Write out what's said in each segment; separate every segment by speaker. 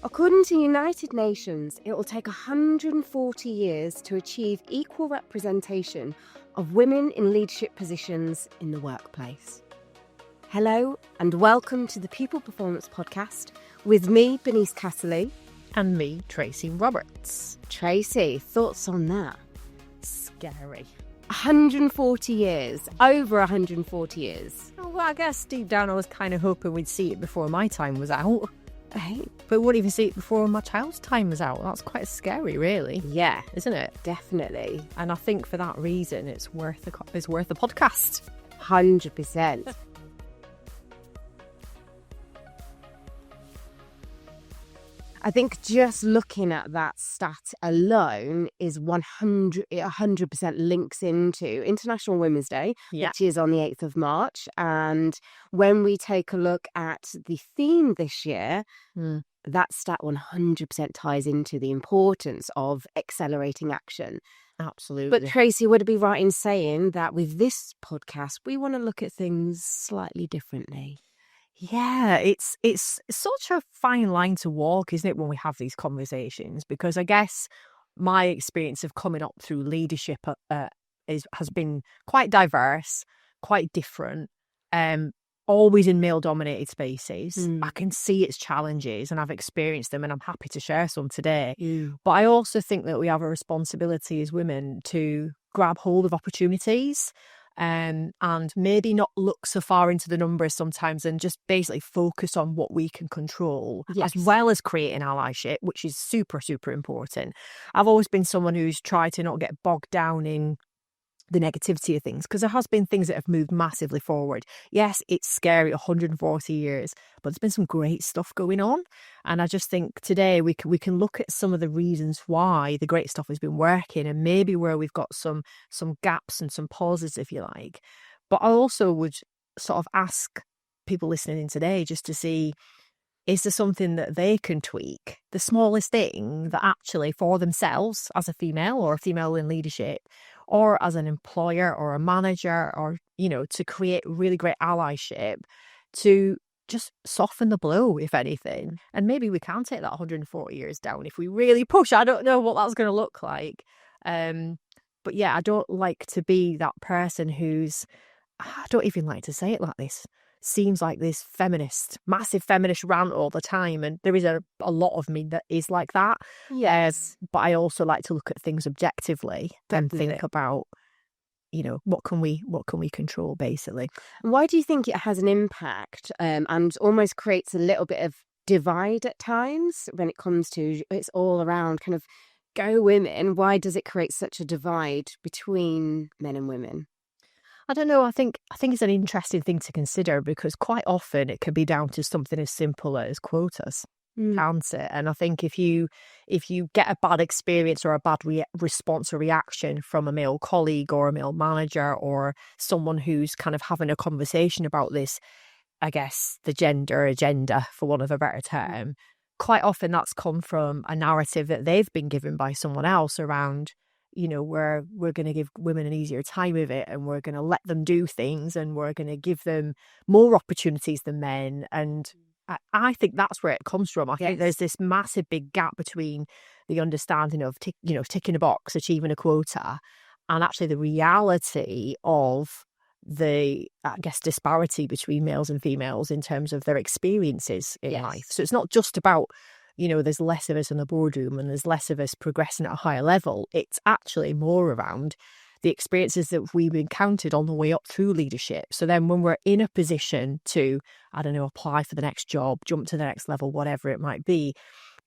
Speaker 1: According to United Nations, it will take 140 years to achieve equal representation of women in leadership positions in the workplace. Hello and welcome to the People Performance Podcast with me, Bernice Casserly.
Speaker 2: And me, Tracy Roberts.
Speaker 1: Tracy, thoughts on that?
Speaker 2: Scary.
Speaker 1: 140 years, over 140 years.
Speaker 2: Well, I guess deep down I was kind of hoping we'd see it before my time was out.
Speaker 1: Right.
Speaker 2: But we wouldn't even see it before my child's time was out. That's quite scary, really.
Speaker 1: Yeah,
Speaker 2: isn't it?
Speaker 1: Definitely.
Speaker 2: And I think for that reason, it's worth a podcast.
Speaker 1: 100%. I think just looking at that stat alone is 100% links into International Women's Day, which is on the 8th of March. And when we take a look at the theme this year, that stat 100% ties into the importance of accelerating action.
Speaker 2: Absolutely.
Speaker 1: But Tracy, would it be right in saying that with this podcast, we want to look at things slightly differently?
Speaker 2: Yeah, it's such a fine line to walk, isn't it, when we have these conversations? Because I guess my experience of coming up through leadership has been quite diverse, quite different, always in male-dominated spaces. I can see its challenges and I've experienced them and I'm happy to share some today. But I also think that we have a responsibility as women to grab hold of opportunities and maybe not look so far into the numbers sometimes and just basically focus on what we can control, as well as creating allyship, which is super, super important. I've always been someone who's tried to not get bogged down in the negativity of things, because there has been things that have moved massively forward. Yes, it's scary, 140 years, but there's been some great stuff going on. And I just think today we can look at some of the reasons why the great stuff has been working and maybe where we've got some gaps and some pauses, if you like. But I also would sort of ask people listening in today just to see, is there something that they can tweak, the smallest thing that actually for themselves as a female or a female in leadership, or as an employer or a manager, or, to create really great allyship, to just soften the blow, if anything. And maybe we can take that 140 years down if we really push. I don't know what that's going to look like. But yeah, I don't like to be that person I don't even like to say it like this, seems like this massive feminist rant all the time. And there is a lot of me that is like that.
Speaker 1: Yes.
Speaker 2: But I also like to look at things objectively and think about, what can we control, basically.
Speaker 1: Why do you think it has an impact and almost creates a little bit of divide at times when it comes to, it's all around kind of go women? Why does it create such a divide between men and women?
Speaker 2: I don't know. I think it's an interesting thing to consider, because quite often it can be down to something as simple as quotas, can't it? And I think if you get a bad experience or a bad response or reaction from a male colleague or a male manager or someone who's kind of having a conversation about this, I guess, the gender agenda, for want of a better term, quite often that's come from a narrative that they've been given by someone else around, we're going to give women an easier time of it, and we're going to let them do things, and we're going to give them more opportunities than men. And I think that's where it comes from. I think there's this massive big gap between the understanding of ticking a box, achieving a quota, and actually the reality of the, I guess, disparity between males and females in terms of their experiences in life. So it's not just about, there's less of us in the boardroom and there's less of us progressing at a higher level. It's actually more around the experiences that we've encountered on the way up through leadership. So then when we're in a position to, apply for the next job, jump to the next level, whatever it might be,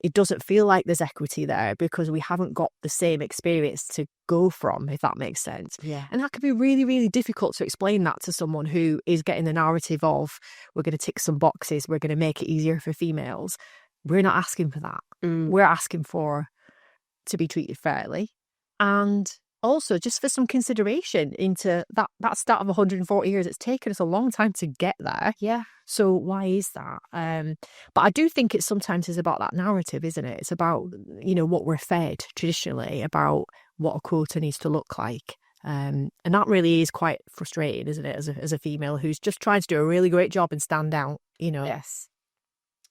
Speaker 2: it doesn't feel like there's equity there because we haven't got the same experience to go from, if that makes sense.
Speaker 1: Yeah.
Speaker 2: And that can be really, really difficult to explain that to someone who is getting the narrative of, we're going to tick some boxes, we're going to make it easier for females. We're not asking for that. We're asking to be treated fairly, and also just for some consideration into that start of 140 years. It's taken us a long time to get there.
Speaker 1: Yeah.
Speaker 2: So why is that? But I do think it sometimes is about that narrative, isn't it? It's about, what we're fed traditionally about what a quota needs to look like. And that really is quite frustrating, isn't it, as a female who's just trying to do a really great job and stand out,
Speaker 1: Yes.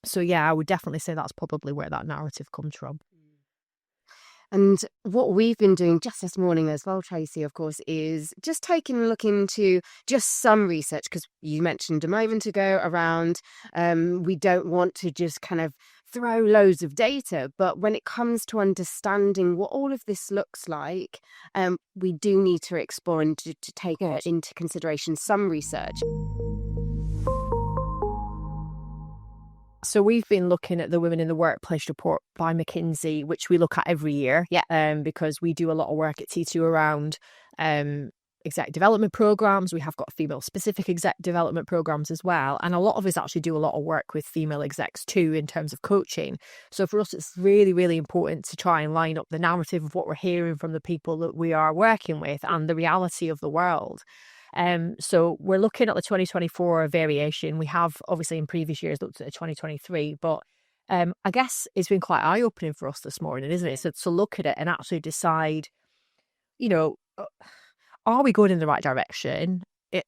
Speaker 2: So yeah, I would definitely say that's probably where that narrative comes from.
Speaker 1: And what we've been doing just this morning as well, Tracy, of course, is just taking a look into just some research, because you mentioned a moment ago around we don't want to just kind of throw loads of data, but when it comes to understanding what all of this looks like, we do need to explore and to take into consideration some research.
Speaker 2: So we've been looking at the Women in the Workplace report by McKinsey, which we look at every year, because we do a lot of work at T2 around exec development programs. We have got female-specific exec development programs as well, and a lot of us actually do a lot of work with female execs too in terms of coaching. So for us, it's really, really important to try and line up the narrative of what we're hearing from the people that we are working with and the reality of the world. So we're looking at the 2024 variation. We have obviously in previous years looked at the 2023, but I guess it's been quite eye-opening for us this morning, isn't it? So to look at it and actually decide, are we going in the right direction?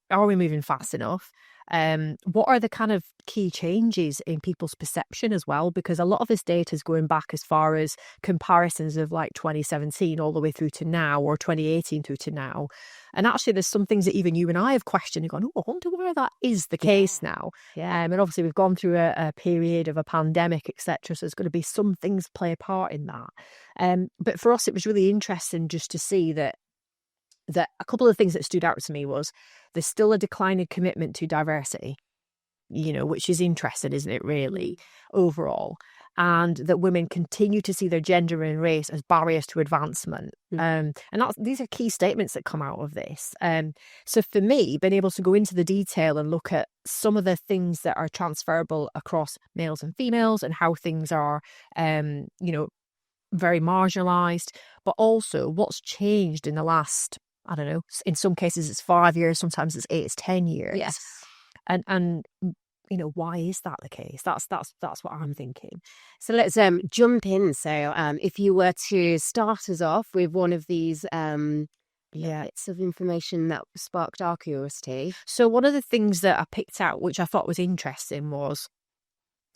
Speaker 2: Are we moving fast enough? What are the kind of key changes in people's perception as well? Because a lot of this data is going back as far as comparisons of like 2017 all the way through to now, or 2018 through to now. And actually, there's some things that even you and I have questioned and gone, oh, I wonder where that is the case now. And obviously, we've gone through a period of a pandemic, etc. So there's going to be some things play a part in that. But for us, it was really interesting just to see that a couple of things that stood out to me was there's still a declining commitment to diversity, which is interesting, isn't it, really, overall? And that women continue to see their gender and race as barriers to advancement. And these are key statements that come out of this. So for me, being able to go into the detail and look at some of the things that are transferable across males and females and how things are, very marginalised, but also what's changed in the last, I don't know, in some cases it's 5 years, sometimes it's 8, it's 10 years.
Speaker 1: Yes.
Speaker 2: And why is that the case? That's what I'm thinking.
Speaker 1: So let's jump in. So if you were to start us off with one of these bits of information that sparked our curiosity.
Speaker 2: So one of the things that I picked out, which I thought was interesting, was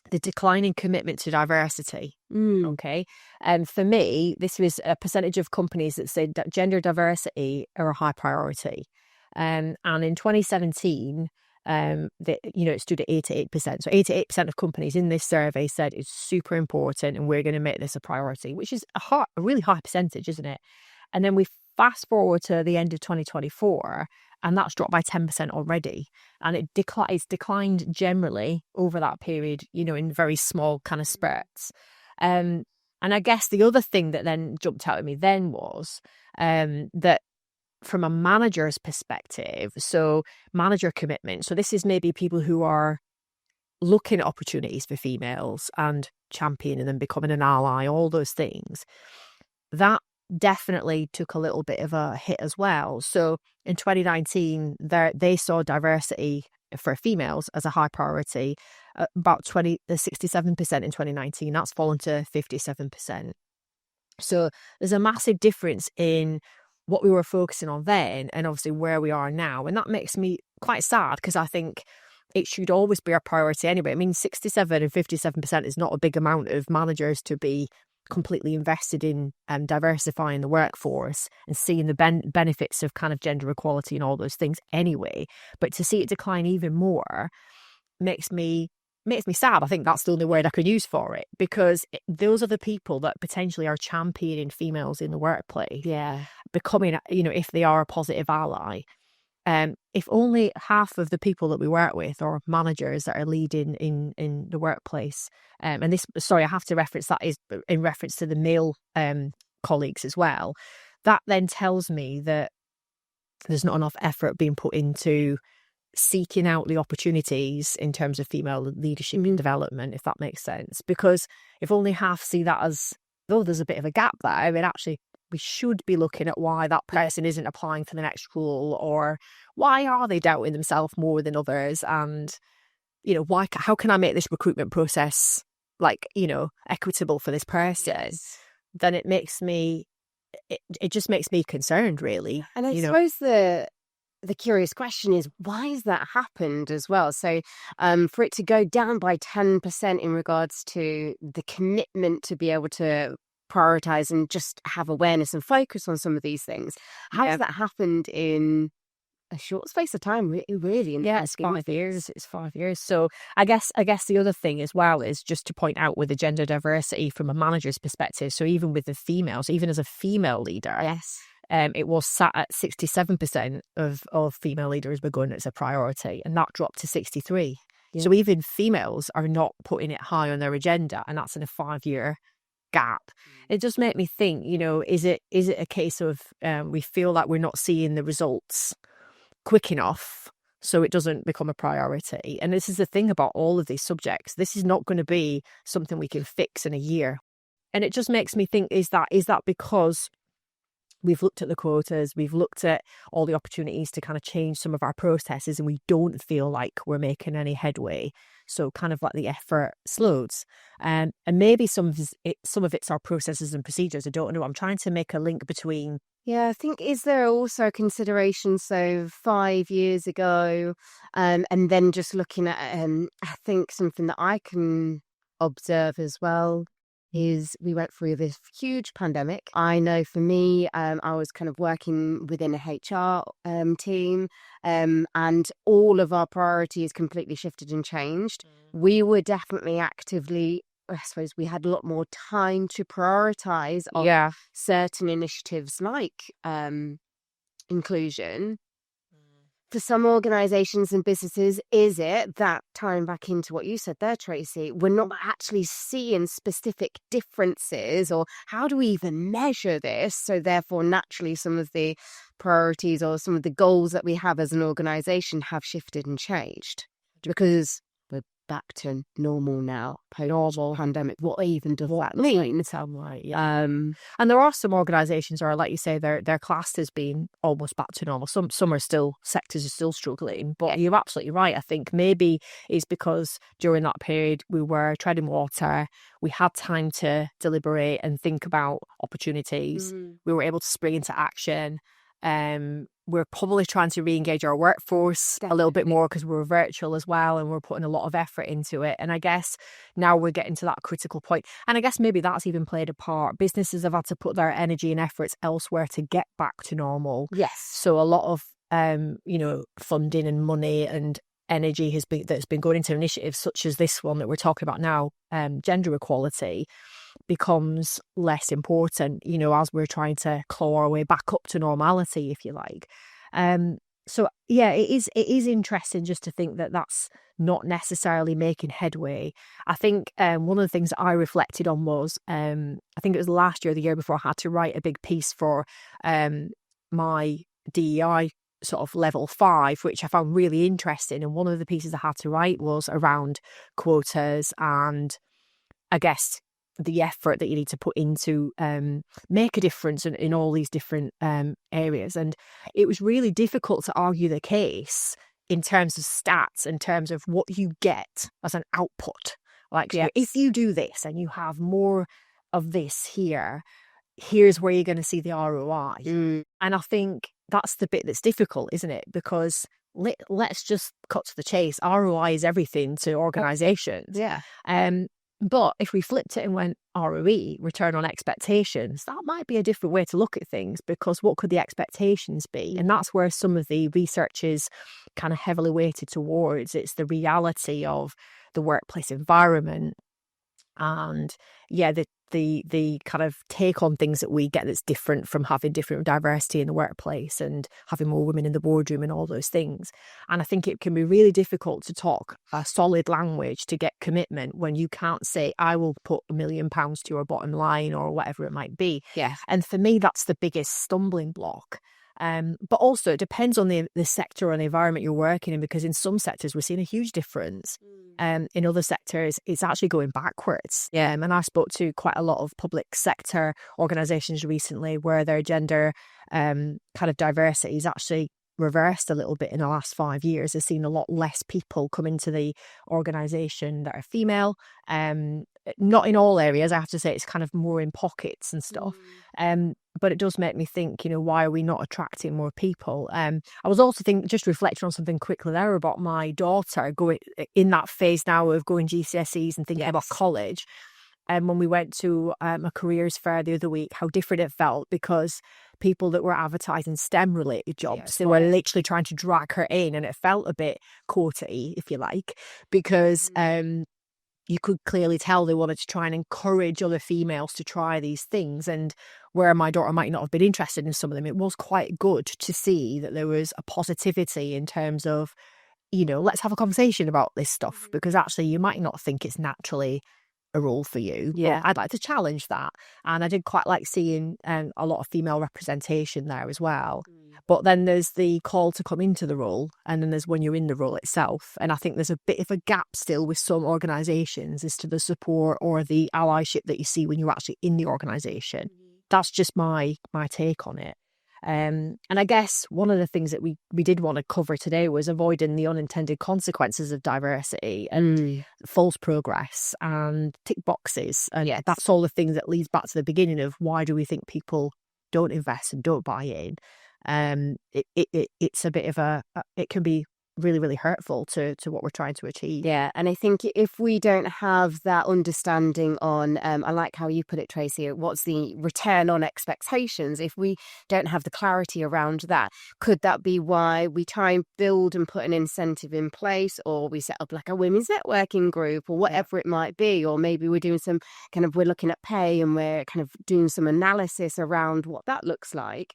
Speaker 2: the declining commitment to diversity. Okay. And for me, this was a percentage of companies that said that gender diversity are a high priority. And in 2017, it stood at 88%. So 88% of companies in this survey said it's super important and we're going to make this a priority, which is a really high percentage, isn't it? And then we fast forward to the end of 2024, and that's dropped by 10% already. And it's declined generally over that period, in very small kind of spurts. And I guess the other thing that then jumped out at me then was that from a manager's perspective, so manager commitment. So this is maybe people who are looking at opportunities for females and championing them, becoming an ally, all those things. That definitely took a little bit of a hit as well. So in 2019, they saw diversity for females as a high priority, about 67% in 2019. That's fallen to 57%. So there's a massive difference in what we were focusing on then and obviously where we are now. And that makes me quite sad, because I think it should always be our priority anyway. I mean, 67 and 57% is not a big amount of managers to be completely invested in diversifying the workforce and seeing the benefits of kind of gender equality and all those things anyway. But to see it decline even more makes me sad. I think that's the only word I could use for it, because those are the people that potentially are championing females in the workplace.
Speaker 1: Yeah.
Speaker 2: Becoming, if they are a positive ally. If only half of the people that we work with are managers that are leading in the workplace, and this, sorry, I have to reference that is in reference to the male colleagues as well, that then tells me that there's not enough effort being put into seeking out the opportunities in terms of female leadership and development, if that makes sense. Because if only half see that as, though there's a bit of a gap there, I mean, actually, we should be looking at why that person isn't applying for the next role, or why are they doubting themselves more than others, and how can I make this recruitment process equitable for this person? Yes. Then it just makes me concerned, really.
Speaker 1: And I suppose the curious question is, why has that happened as well? So for it to go down by 10% in regards to the commitment to be able to prioritize and just have awareness and focus on some of these things, how has that happened in a short space of time, really?
Speaker 2: It's 5 years. It's 5 years. So I guess the other thing as well is just to point out with the gender diversity from a manager's perspective. So even with the females, even as a female leader, it was sat at 67% of female leaders were going as a priority, and that dropped to 63. Yeah. So even females are not putting it high on their agenda, and that's in a 5-year gap. It just made me think, is it a case of we feel like we're not seeing the results quick enough, so it doesn't become a priority? And this is the thing about all of these subjects. This is not going to be something we can fix in a year. And it just makes me think, is that because we've looked at the quotas, we've looked at all the opportunities to kind of change some of our processes, and we don't feel like we're making any headway. So kind of like the effort slows. And maybe some of it's our processes and procedures. I don't know. I'm trying to make a link between.
Speaker 1: Yeah, I think, is there also consideration, so 5 years ago, and then just looking at, I think something that I can observe as well is we went through this huge pandemic. I know for me, I was kind of working within a HR team, and all of our priorities completely shifted and changed. We were definitely actively, I suppose we had a lot more time to prioritize on certain initiatives like inclusion. For some organizations and businesses, is it that, tying back into what you said there, Tracy, we're not actually seeing specific differences, or how do we even measure this? So therefore, naturally, some of the priorities or some of the goals that we have as an organization have shifted and changed, because we're back to normal now, post-normal pandemic. What even does that mean?
Speaker 2: Sound right, yeah. And there are some organisations, or like you say, they're classed as being almost back to normal. Some are still, sectors are still struggling. But you're absolutely right. I think maybe it's because during that period we were treading water. We had time to deliberate and think about opportunities. We were able to spring into action. We're probably trying to re-engage our workforce a little bit more because we're virtual as well, and we're putting a lot of effort into it. And I guess now we're getting to that critical point. And I guess maybe that's even played a part. Businesses have had to put their energy and efforts elsewhere to get back to normal.
Speaker 1: Yes.
Speaker 2: So a lot of funding and money and energy that's been going into initiatives such as this one that we're talking about now, gender equality, becomes less important, as we're trying to claw our way back up to normality, if you like. So yeah, it is interesting just to think that that's not necessarily making headway. I think one of the things that I reflected on was, I think it was last year or the year before, I had to write a big piece for my DEI sort of level 5, which I found really interesting. And one of the pieces I had to write was around quotas and, I guess, the effort that you need to put into make a difference in all these different areas. And it was really difficult to argue the case in terms of stats, in terms of what you get as an output. Like, if you do this and you have more of this here, here's where you're going to see the ROI. And I think that's the bit that's difficult, isn't it? Because let's just cut to the chase. ROI is everything to organisations. But if we flipped it and went ROE, return on expectations, that might be a different way to look at things, because what could the expectations be? And that's where some of the research is kind of heavily weighted towards. It's the reality of the workplace environment and the kind of take on things that we get that's different from having different diversity in the workplace and having more women in the boardroom and all those things. And I think it can be really difficult to talk a solid language to get commitment when you can't say, I will put £1 million to your bottom line, or whatever it might be. And for me, that's the biggest stumbling block. But also it depends on the sector and the environment you're working in, because in some sectors we're seeing a huge difference. In other sectors it's actually going backwards. And I spoke to quite a lot of public sector organisations recently where their gender kind of diversity is actually reversed a little bit in the last 5 years. I've seen a lot less people come into the organisation that are female. Not in all areas, I have to say. It's kind of more in pockets and stuff. But it does make me think, why are we not attracting more people? I was also just reflecting on something quickly there about my daughter going in that phase now of going GCSEs and thinking about college. And when we went to a careers fair the other week, how different it felt, because people that were advertising STEM related jobs, they were literally trying to drag her in, and it felt a bit courty, if you like, because you could clearly tell they wanted to try and encourage other females to try these things. And where my daughter might not have been interested in some of them, it was quite good to see that there was a positivity in terms of, let's have a conversation about this stuff, because actually you might not think it's naturally a role for you. Yeah, I'd like to challenge that. And I did quite like seeing a lot of female representation there as well. But then there's the call to come into the role, and then there's when you're in the role itself. And I think there's a bit of a gap still with some organisations as to the support or the allyship that you see when you're actually in the organisation. That's just my take on it. And I guess one of the things that we did want to cover today was avoiding the unintended consequences of diversity and false progress and tick boxes. And that's all the things that leads back to the beginning of why do we think people don't invest and don't buy in. It's a bit of it can be really, really hurtful to what we're trying to achieve.
Speaker 1: Yeah, and I think if we don't have that understanding on, I like how you put it, Tracy, what's the return on expectations? If we don't have the clarity around that, could that be why we try and build and put an incentive in place, or we set up like a women's networking group or whatever it might be, or maybe we're doing some we're looking at pay and we're kind of doing some analysis around what that looks like.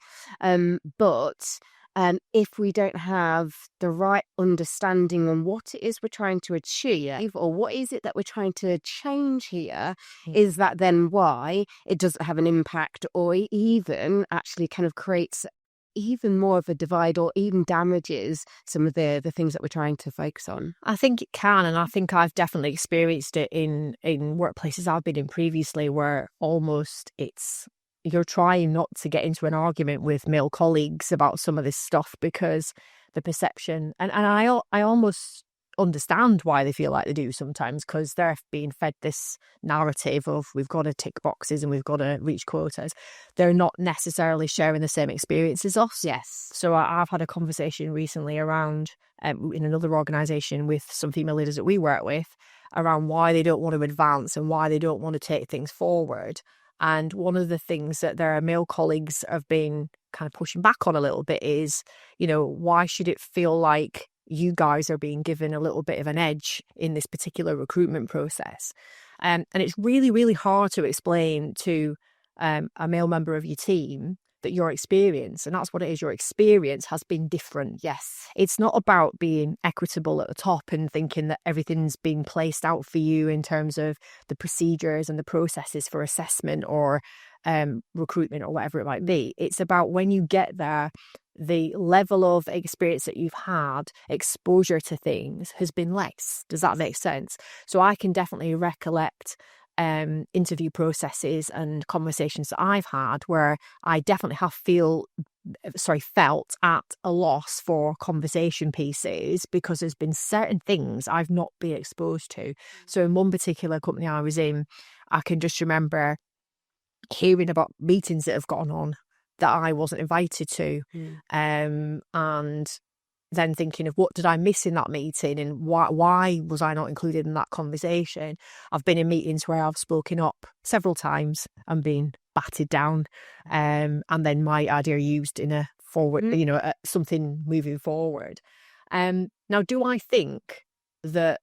Speaker 1: If we don't have the right understanding on what it is we're trying to achieve, or what is it that we're trying to change here, is that then why it doesn't have an impact, or even actually kind of creates even more of a divide, or even damages some of the things that we're trying to focus on?
Speaker 2: I think it can, and I think I've definitely experienced it in workplaces I've been in previously, where almost you're trying not to get into an argument with male colleagues about some of this stuff, because the perception, and I almost understand why they feel like they do sometimes, because they're being fed this narrative of we've got to tick boxes and we've got to reach quotas. They're not necessarily sharing the same experience as us.
Speaker 1: Yes.
Speaker 2: So I've had a conversation recently around in another organisation with some female leaders that we work with around why they don't want to advance and why they don't want to take things forward. And one of the things that their male colleagues have been kind of pushing back on a little bit is, why should it feel like you guys are being given a little bit of an edge in this particular recruitment process? And it's really, really hard to explain to a male member of your team that your experience, and that's what it is, your experience has been different.
Speaker 1: Yes.
Speaker 2: It's not about being equitable at the top and thinking that everything's been placed out for you in terms of the procedures and the processes for assessment or recruitment or whatever it might be. It's about when you get there, the level of experience that you've had, exposure to things has been less. Does that make sense? So I can definitely recollect interview processes and conversations that I've had where I definitely have felt at a loss for conversation pieces, because there's been certain things I've not been exposed to. So in one particular company I was in, I can just remember hearing about meetings that have gone on that I wasn't invited to, and then thinking of what did I miss in that meeting, and why was I not included in that conversation. I've been in meetings where I've spoken up several times and been batted down, and then my idea used in a forward, something moving forward. Now, do I think that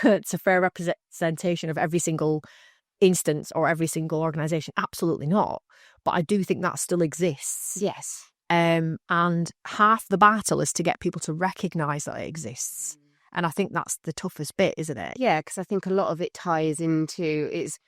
Speaker 2: it's a fair representation of every single instance or every single organisation? Absolutely not. But I do think that still exists.
Speaker 1: Yes.
Speaker 2: And half the battle is to get people to recognise that it exists. And I think that's the toughest bit, isn't it?
Speaker 1: Yeah, because I think a lot of it ties into is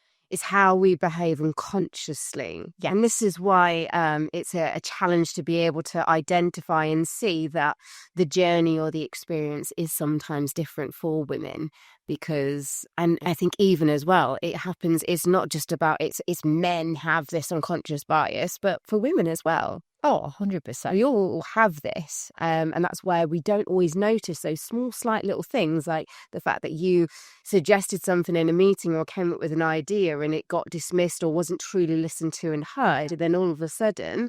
Speaker 1: how we behave unconsciously.
Speaker 2: Yeah.
Speaker 1: And this is why it's a challenge to be able to identify and see that the journey or the experience is sometimes different for women. Because, and I think even as well, it happens, it's not just about, it's men have this unconscious bias, but for women as well.
Speaker 2: Oh, 100%.
Speaker 1: We all have this, and that's where we don't always notice those small, slight little things, like the fact that you suggested something in a meeting or came up with an idea and it got dismissed or wasn't truly listened to and heard. And then all of a sudden,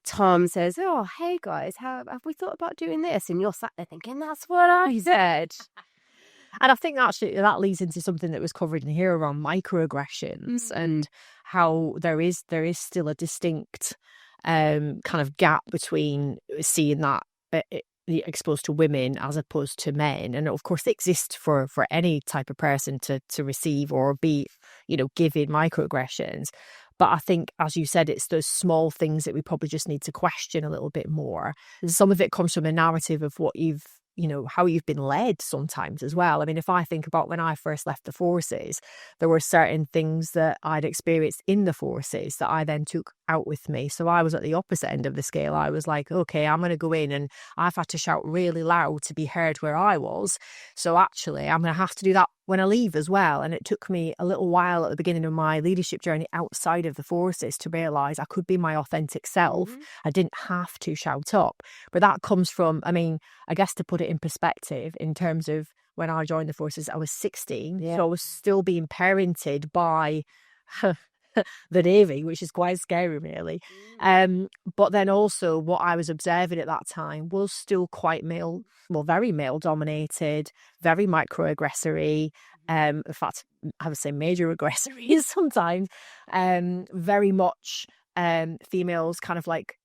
Speaker 1: Tom says, "Oh, hey guys, have we thought about doing this?" And you're sat there thinking, "That's what I said."
Speaker 2: And I think actually that leads into something that was covered in here around microaggressions and how there is still a distinct kind of gap between seeing that exposed to women as opposed to men, and of course it exists for any type of person to receive or be, given microaggressions. But I think, as you said, it's those small things that we probably just need to question a little bit more. Some of it comes from a narrative of what you've how you've been led sometimes as well. I mean, if I think about when I first left the forces, there were certain things that I'd experienced in the forces that I then took out with me. So I was at the opposite end of the scale. I was like, okay, I'm going to go in and I've had to shout really loud to be heard where I was. So actually, I'm going to have to do that when I leave as well. And it took me a little while at the beginning of my leadership journey outside of the forces to realise I could be my authentic self. I didn't have to shout up. But that comes from, I mean, I guess to put it in perspective, in terms of when I joined the forces, I was 16. Yeah. So I was still being parented by the Navy, which is quite scary, really. But then also what I was observing at that time was still quite male, well, very male dominated, very microaggressory. In fact, I would say major aggressory sometimes. Very much females kind of like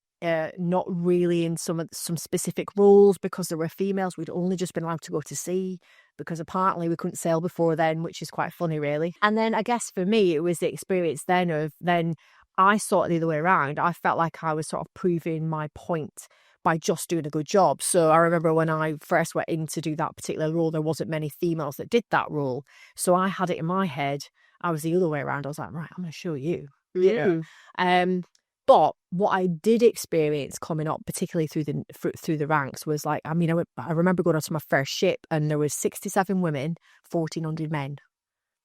Speaker 2: not really in some specific roles because there were females. We'd only just been allowed to go to sea because apparently we couldn't sail before then, which is quite funny, really. And then I guess for me, it was the experience then I saw it the other way around. I felt like I was sort of proving my point by just doing a good job. So I remember when I first went in to do that particular role, there wasn't many females that did that role. So I had it in my head, I was the other way around. I was like, right, I'm going to show you. But what I did experience coming up, particularly through the ranks, was like, I mean, I remember going onto my first ship and there was 67 women, 1,400 men.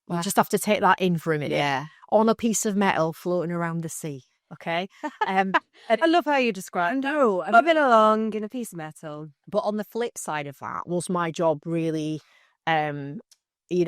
Speaker 2: Wow. You just have to take that in for a minute.
Speaker 1: Yeah.
Speaker 2: On a piece of metal floating around the sea. Okay.
Speaker 1: I love how you describe.
Speaker 2: No,
Speaker 1: moving along in a piece of metal.
Speaker 2: But on the flip side of that, was my job really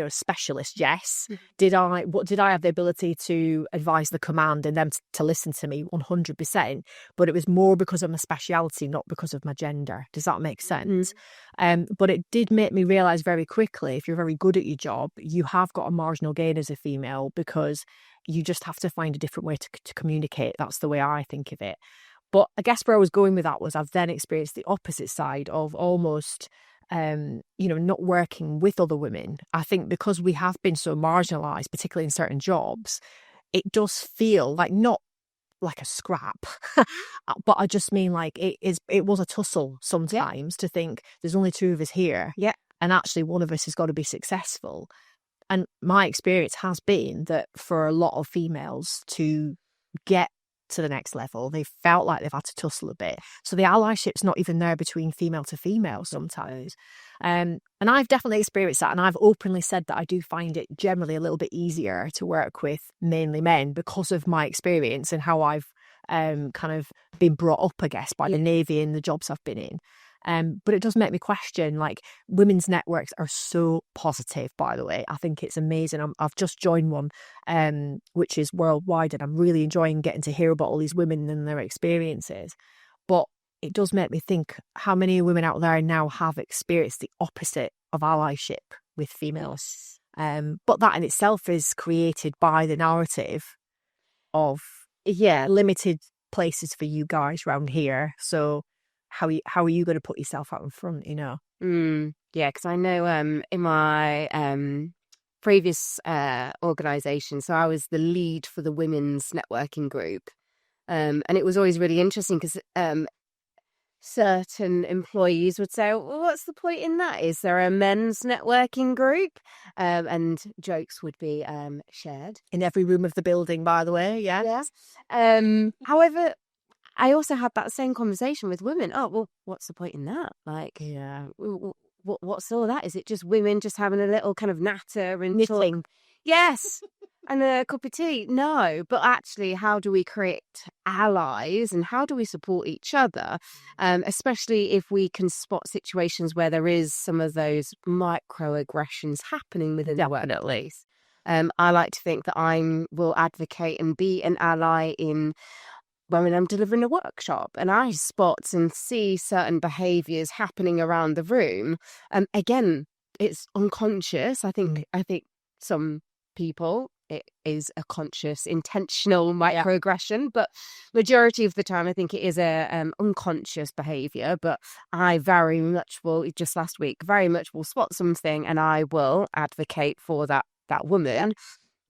Speaker 2: specialist? Yes. Did I have the ability to advise the command and them to listen to me? 100%. But it was more because of my speciality, not because of my gender. Does that make sense? But it did make me realise very quickly, if you're very good at your job, you have got a marginal gain as a female because you just have to find a different way to communicate. That's the way I think of it. But I guess where I was going with that was I've then experienced the opposite side of almost not working with other women. I think because we have been so marginalised, particularly in certain jobs, it does feel like not like a scrap, but I just mean like it was a tussle sometimes to think there's only two of us here. Yeah. And actually one of us has got to be successful. And my experience has been that for a lot of females to get to the next level, they felt like they've had to tussle a bit. So the allyship's not even there between female to female sometimes. And I've definitely experienced that. And I've openly said that I do find it generally a little bit easier to work with mainly men because of my experience and how I've kind of been brought up, I guess, by the Navy and the jobs I've been in. But it does make me question, like, women's networks are so positive, by the way. I think it's amazing. I've just joined one, which is worldwide, and I'm really enjoying getting to hear about all these women and their experiences. But it does make me think how many women out there now have experienced the opposite of allyship with females. But that in itself is created by the narrative of limited places for you guys around here. So how are you going to put yourself out in front, Yeah,
Speaker 1: because I know in my previous organisation, so I was the lead for the women's networking group. And it was always really interesting because certain employees would say, well, what's the point in that? Is there a men's networking group? And jokes would be shared.
Speaker 2: In every room of the building, by the way, yes.
Speaker 1: However, I also had that same conversation with women. Oh, well, what's the point in that? Like, what's all that? Is it just women just having a little kind of natter and
Speaker 2: knitting?
Speaker 1: Yes. and a cup of tea. No, but actually, how do we create allies and how do we support each other? Especially if we can spot situations where there is some of those microaggressions happening within the workplace. I like to think that I will advocate and be an ally in when I'm delivering a workshop and I spot and see certain behaviours happening around the room. Again, it's unconscious. I think some people it is a conscious, intentional microaggression, but majority of the time I think it is a unconscious behaviour. But I very much will, just last week, very much will spot something and I will advocate for that woman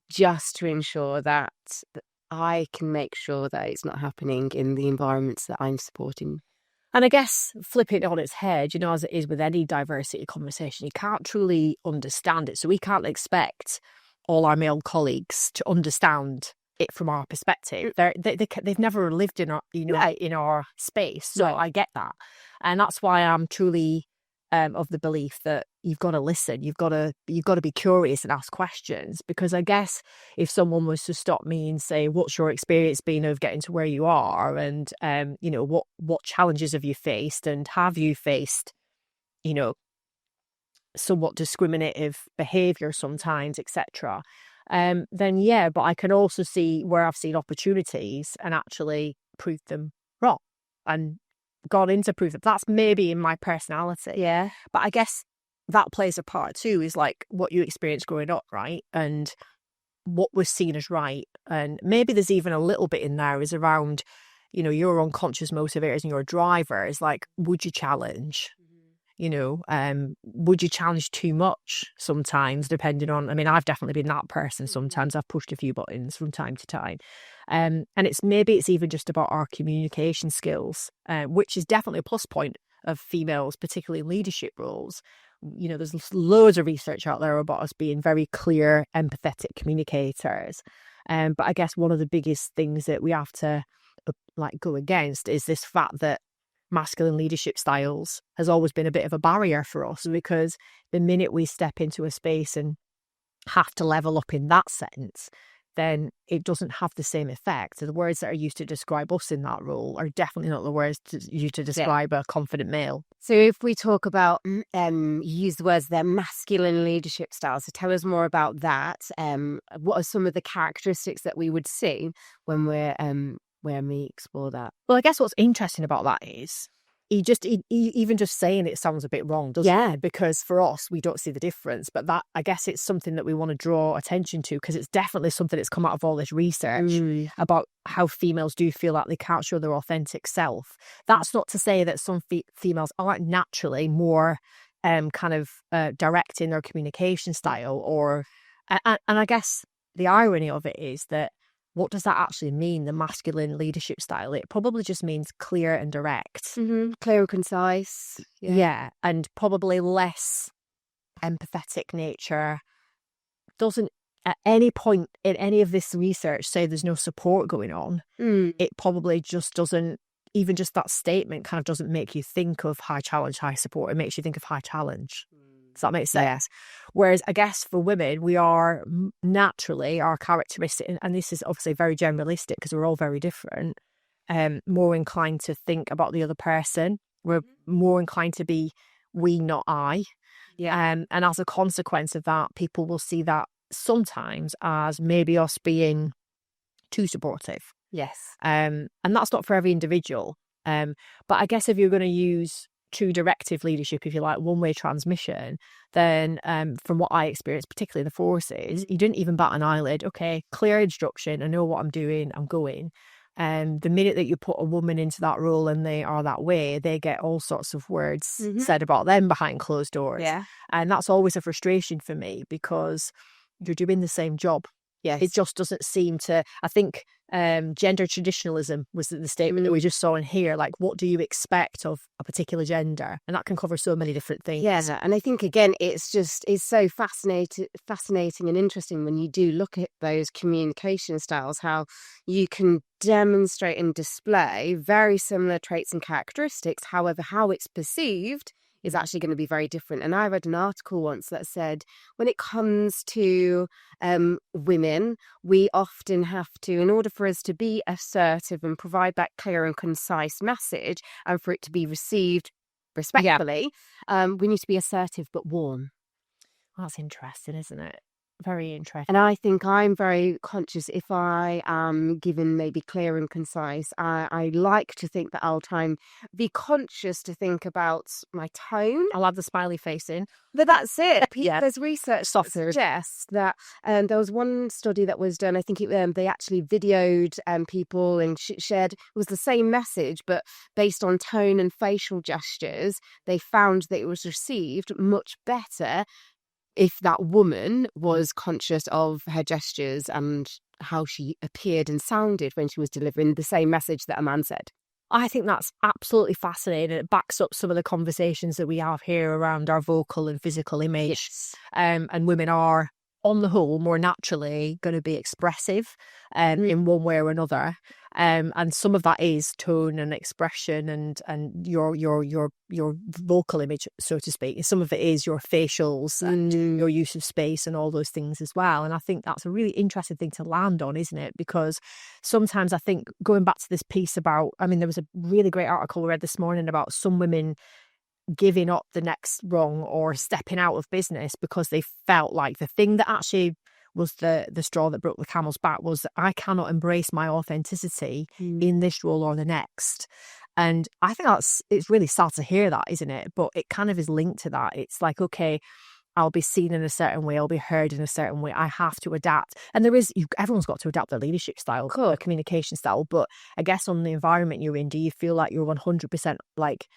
Speaker 1: just to ensure that I can make sure that it's not happening in the environments that I'm supporting.
Speaker 2: And I guess flip it on its head, as it is with any diversity conversation, you can't truly understand it. So we can't expect all our male colleagues to understand it from our perspective. They've never lived in our, in our space. So I get that. And that's why I'm truly of the belief that you've got to listen, you've got to be curious and ask questions, because I guess if someone was to stop me and say, what's your experience been of getting to where you are, and what challenges have you faced, and have you faced somewhat discriminative behavior sometimes, etc., then but I can also see where I've seen opportunities and actually proved them wrong and gone into proof that that's maybe in my personality.
Speaker 1: Yeah.
Speaker 2: But I guess that plays a part too, is like what you experienced growing up, right? And what was seen as right. And maybe there's even a little bit in there is around, your unconscious motivators and your drivers. Like, would you challenge? Would you challenge too much sometimes, depending on, I've definitely been that person. Sometimes I've pushed a few buttons from time to time. And it's even just about our communication skills, which is definitely a plus point of females, particularly in leadership roles. There's loads of research out there about us being very clear, empathetic communicators. But I guess one of the biggest things that we have to go against is this fact that masculine leadership styles has always been a bit of a barrier for us, because the minute we step into a space and have to level up in that sense, then it doesn't have the same effect. So the words that are used to describe us in that role are definitely not the words used to describe a confident male.
Speaker 1: So if we talk about, use the words, they're masculine leadership styles. So tell us more about that. What are some of the characteristics that we would see when we explore that?
Speaker 2: Well, I guess what's interesting about that is even just saying it sounds a bit wrong, doesn't it? Because for us, we don't see the difference. But that, I guess it's something that we want to draw attention to, because it's definitely something that's come out of all this research about how females do feel like they can't show their authentic self. That's not to say that some females aren't naturally more direct in their communication style, and I guess the irony of it is that, what does that actually mean, the masculine leadership style? It probably just means clear and direct.
Speaker 1: Clear and concise.
Speaker 2: Yeah, and probably less empathetic nature. Doesn't at any point in any of this research say there's no support going on. It probably just doesn't, even just that statement kind of doesn't make you think of high challenge, high support. It makes you think of high challenge. Does that make sense?
Speaker 1: Yes.
Speaker 2: Whereas I guess for women, we are naturally, our characteristic, and this is obviously very generalistic because we're all very different, more inclined to think about the other person. We're more inclined to be we, not I.
Speaker 1: Yeah.
Speaker 2: And as a consequence of that, people will see that sometimes as maybe us being too supportive.
Speaker 1: Yes.
Speaker 2: And that's not for every individual. But I guess if you're going to use true directive leadership, if you like, one-way transmission, then from what I experienced, particularly the forces, you didn't even bat an eyelid. Okay, clear instruction, I know what I'm doing, I'm going. And the minute that you put a woman into that role and they are that way, they get all sorts of words said about them behind closed doors.
Speaker 1: Yeah.
Speaker 2: And that's always a frustration for me, because you're doing the same job.
Speaker 1: Yes.
Speaker 2: It just doesn't seem to, I think gender traditionalism was the statement that we just saw in here. Like, what do you expect of a particular gender? And that can cover so many different things.
Speaker 1: Yeah, and I think, again, it's so fascinating and interesting when you do look at those communication styles, how you can demonstrate and display very similar traits and characteristics. However, how it's perceived is actually going to be very different. And I read an article once that said when it comes to women, we often have to, in order for us to be assertive and provide that clear and concise message and for it to be received respectfully, we need to be assertive but warm.
Speaker 2: That's interesting, isn't it? Very interesting.
Speaker 1: And I think I'm very conscious if I am given maybe clear and concise. I like to think that I'll try and be conscious to think about my tone.
Speaker 2: I'll have the smiley face in.
Speaker 1: But that's it.
Speaker 2: Yeah.
Speaker 1: There's research that suggests that there was one study that was done. I think they actually videoed people and shared. It was the same message, but based on tone and facial gestures, they found that it was received much better if that woman was conscious of her gestures and how she appeared and sounded when she was delivering the same message that a man said.
Speaker 2: I think that's absolutely fascinating. It backs up some of the conversations that we have here around our vocal and physical image.
Speaker 1: Yes.
Speaker 2: And women are, on the whole, more naturally going to be expressive in one way or another. And some of that is tone and expression and your vocal image, so to speak. Some of it is your facials and your use of space and all those things as well. And I think that's a really interesting thing to land on, isn't it? Because sometimes I think, going back to this piece about, there was a really great article I read this morning about some women giving up the next rung or stepping out of business because they felt like the thing that actually was the straw that broke the camel's back was that I cannot embrace my authenticity in this role or the next. And I think it's really sad to hear that, isn't it? But it kind of is linked to that. It's like, okay, I'll be seen in a certain way, I'll be heard in a certain way, I have to adapt. And everyone's got to adapt their leadership style, their communication style. But I guess on the environment you're in, do you feel like you're 100% like,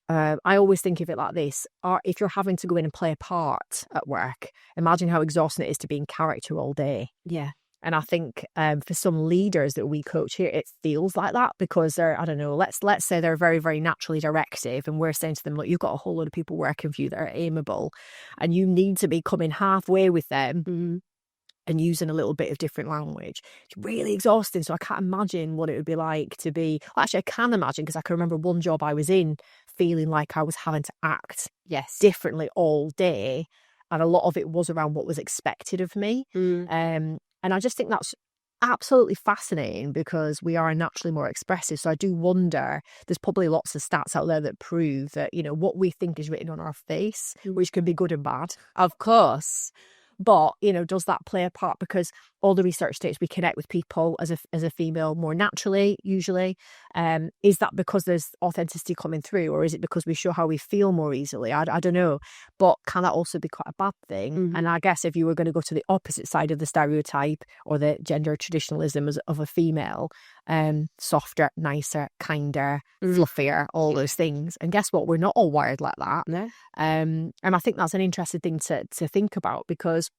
Speaker 2: I always think of it like this, or if you're having to go in and play a part at work, imagine how exhausting it is to be in character all day.
Speaker 1: Yeah.
Speaker 2: And I think for some leaders that we coach here, it feels like that because they're, I don't know, let's say they're very, very naturally directive and we're saying to them, look, you've got a whole lot of people working for you that are amiable and you need to be coming halfway with them and using a little bit of different language. It's really exhausting. So I can't imagine what it would be like to be, well, actually I can imagine because I can remember one job I was in feeling like I was having to act differently all day. And a lot of it was around what was expected of me. And I just think that's absolutely fascinating because we are naturally more expressive. So I do wonder, there's probably lots of stats out there that prove that, what we think is written on our face, which can be good and bad.
Speaker 1: Of course.
Speaker 2: But, does that play a part? Because all the research states we connect with people as a female more naturally, usually. Is that because there's authenticity coming through, or is it because we show how we feel more easily? I don't know. But can that also be quite a bad thing? And I guess if you were going to go to the opposite side of the stereotype or the gender traditionalism of a female, softer, nicer, kinder, fluffier, all those things. And guess what? We're not all wired like that.
Speaker 1: No.
Speaker 2: And I think that's an interesting thing to think about because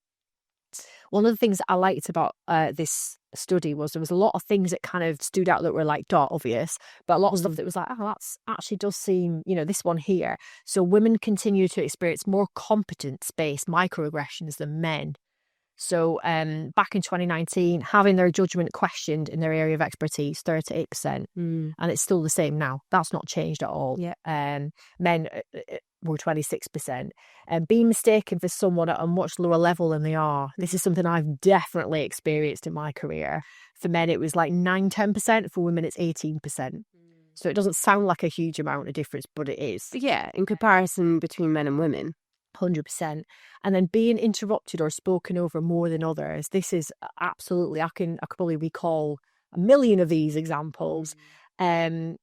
Speaker 2: one of the things that I liked about this study was there was a lot of things that kind of stood out that were like obvious, but a lot of stuff that was like, oh, that's actually does seem, this one here. So women continue to experience more competence-based microaggressions than men. So back in 2019, having their judgment questioned in their area of expertise, 38%. And it's still the same now. That's not changed at all. Men were 26%. And being mistaken for someone at a much lower level than they are. This is something I've definitely experienced in my career. For men, it was like 9-10%. For women, it's 18%. So it doesn't sound like a huge amount of difference, but it is.
Speaker 1: Yeah, in comparison between men and women.
Speaker 2: 100%. And then being interrupted or spoken over more than others. This is absolutely, I could probably recall a million of these examples. Women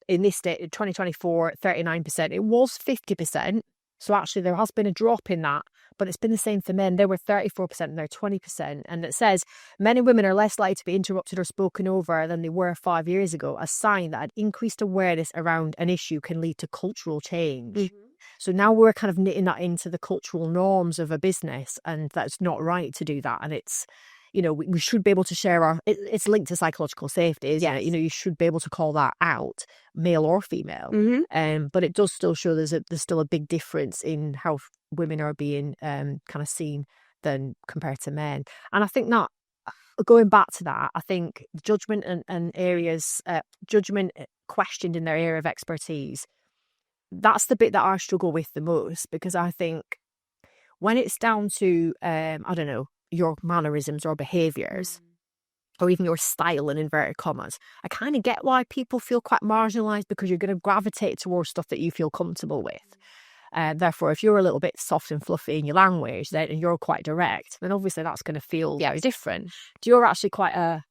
Speaker 2: in this state, 2024, 39%. It was 50%. So actually there has been a drop in that, but it's been the same for men. They were 34% and they're 20%. And it says men and women are less likely to be interrupted or spoken over than they were 5 years ago, a sign that an increased awareness around an issue can lead to cultural change. So now we're kind of knitting that into the cultural norms of a business, and that's not right to do that. And it's, we should be able to share it's linked to psychological safety, isn't it? You should be able to call that out, male or female. But it does still show there's still a big difference in how women are being kind of seen than compared to men. And I think that, going back to that, I think judgment and areas, judgment questioned in their area of expertise, that's the bit that I struggle with the most, because I think when it's down to, I don't know, your mannerisms or behaviours, or even your style in inverted commas, I kind of get why people feel quite marginalised, because you're going to gravitate towards stuff that you feel comfortable with. Therefore, if you're a little bit soft and fluffy in your language, then and you're quite direct, then obviously that's going to feel very different. If you're actually quite a,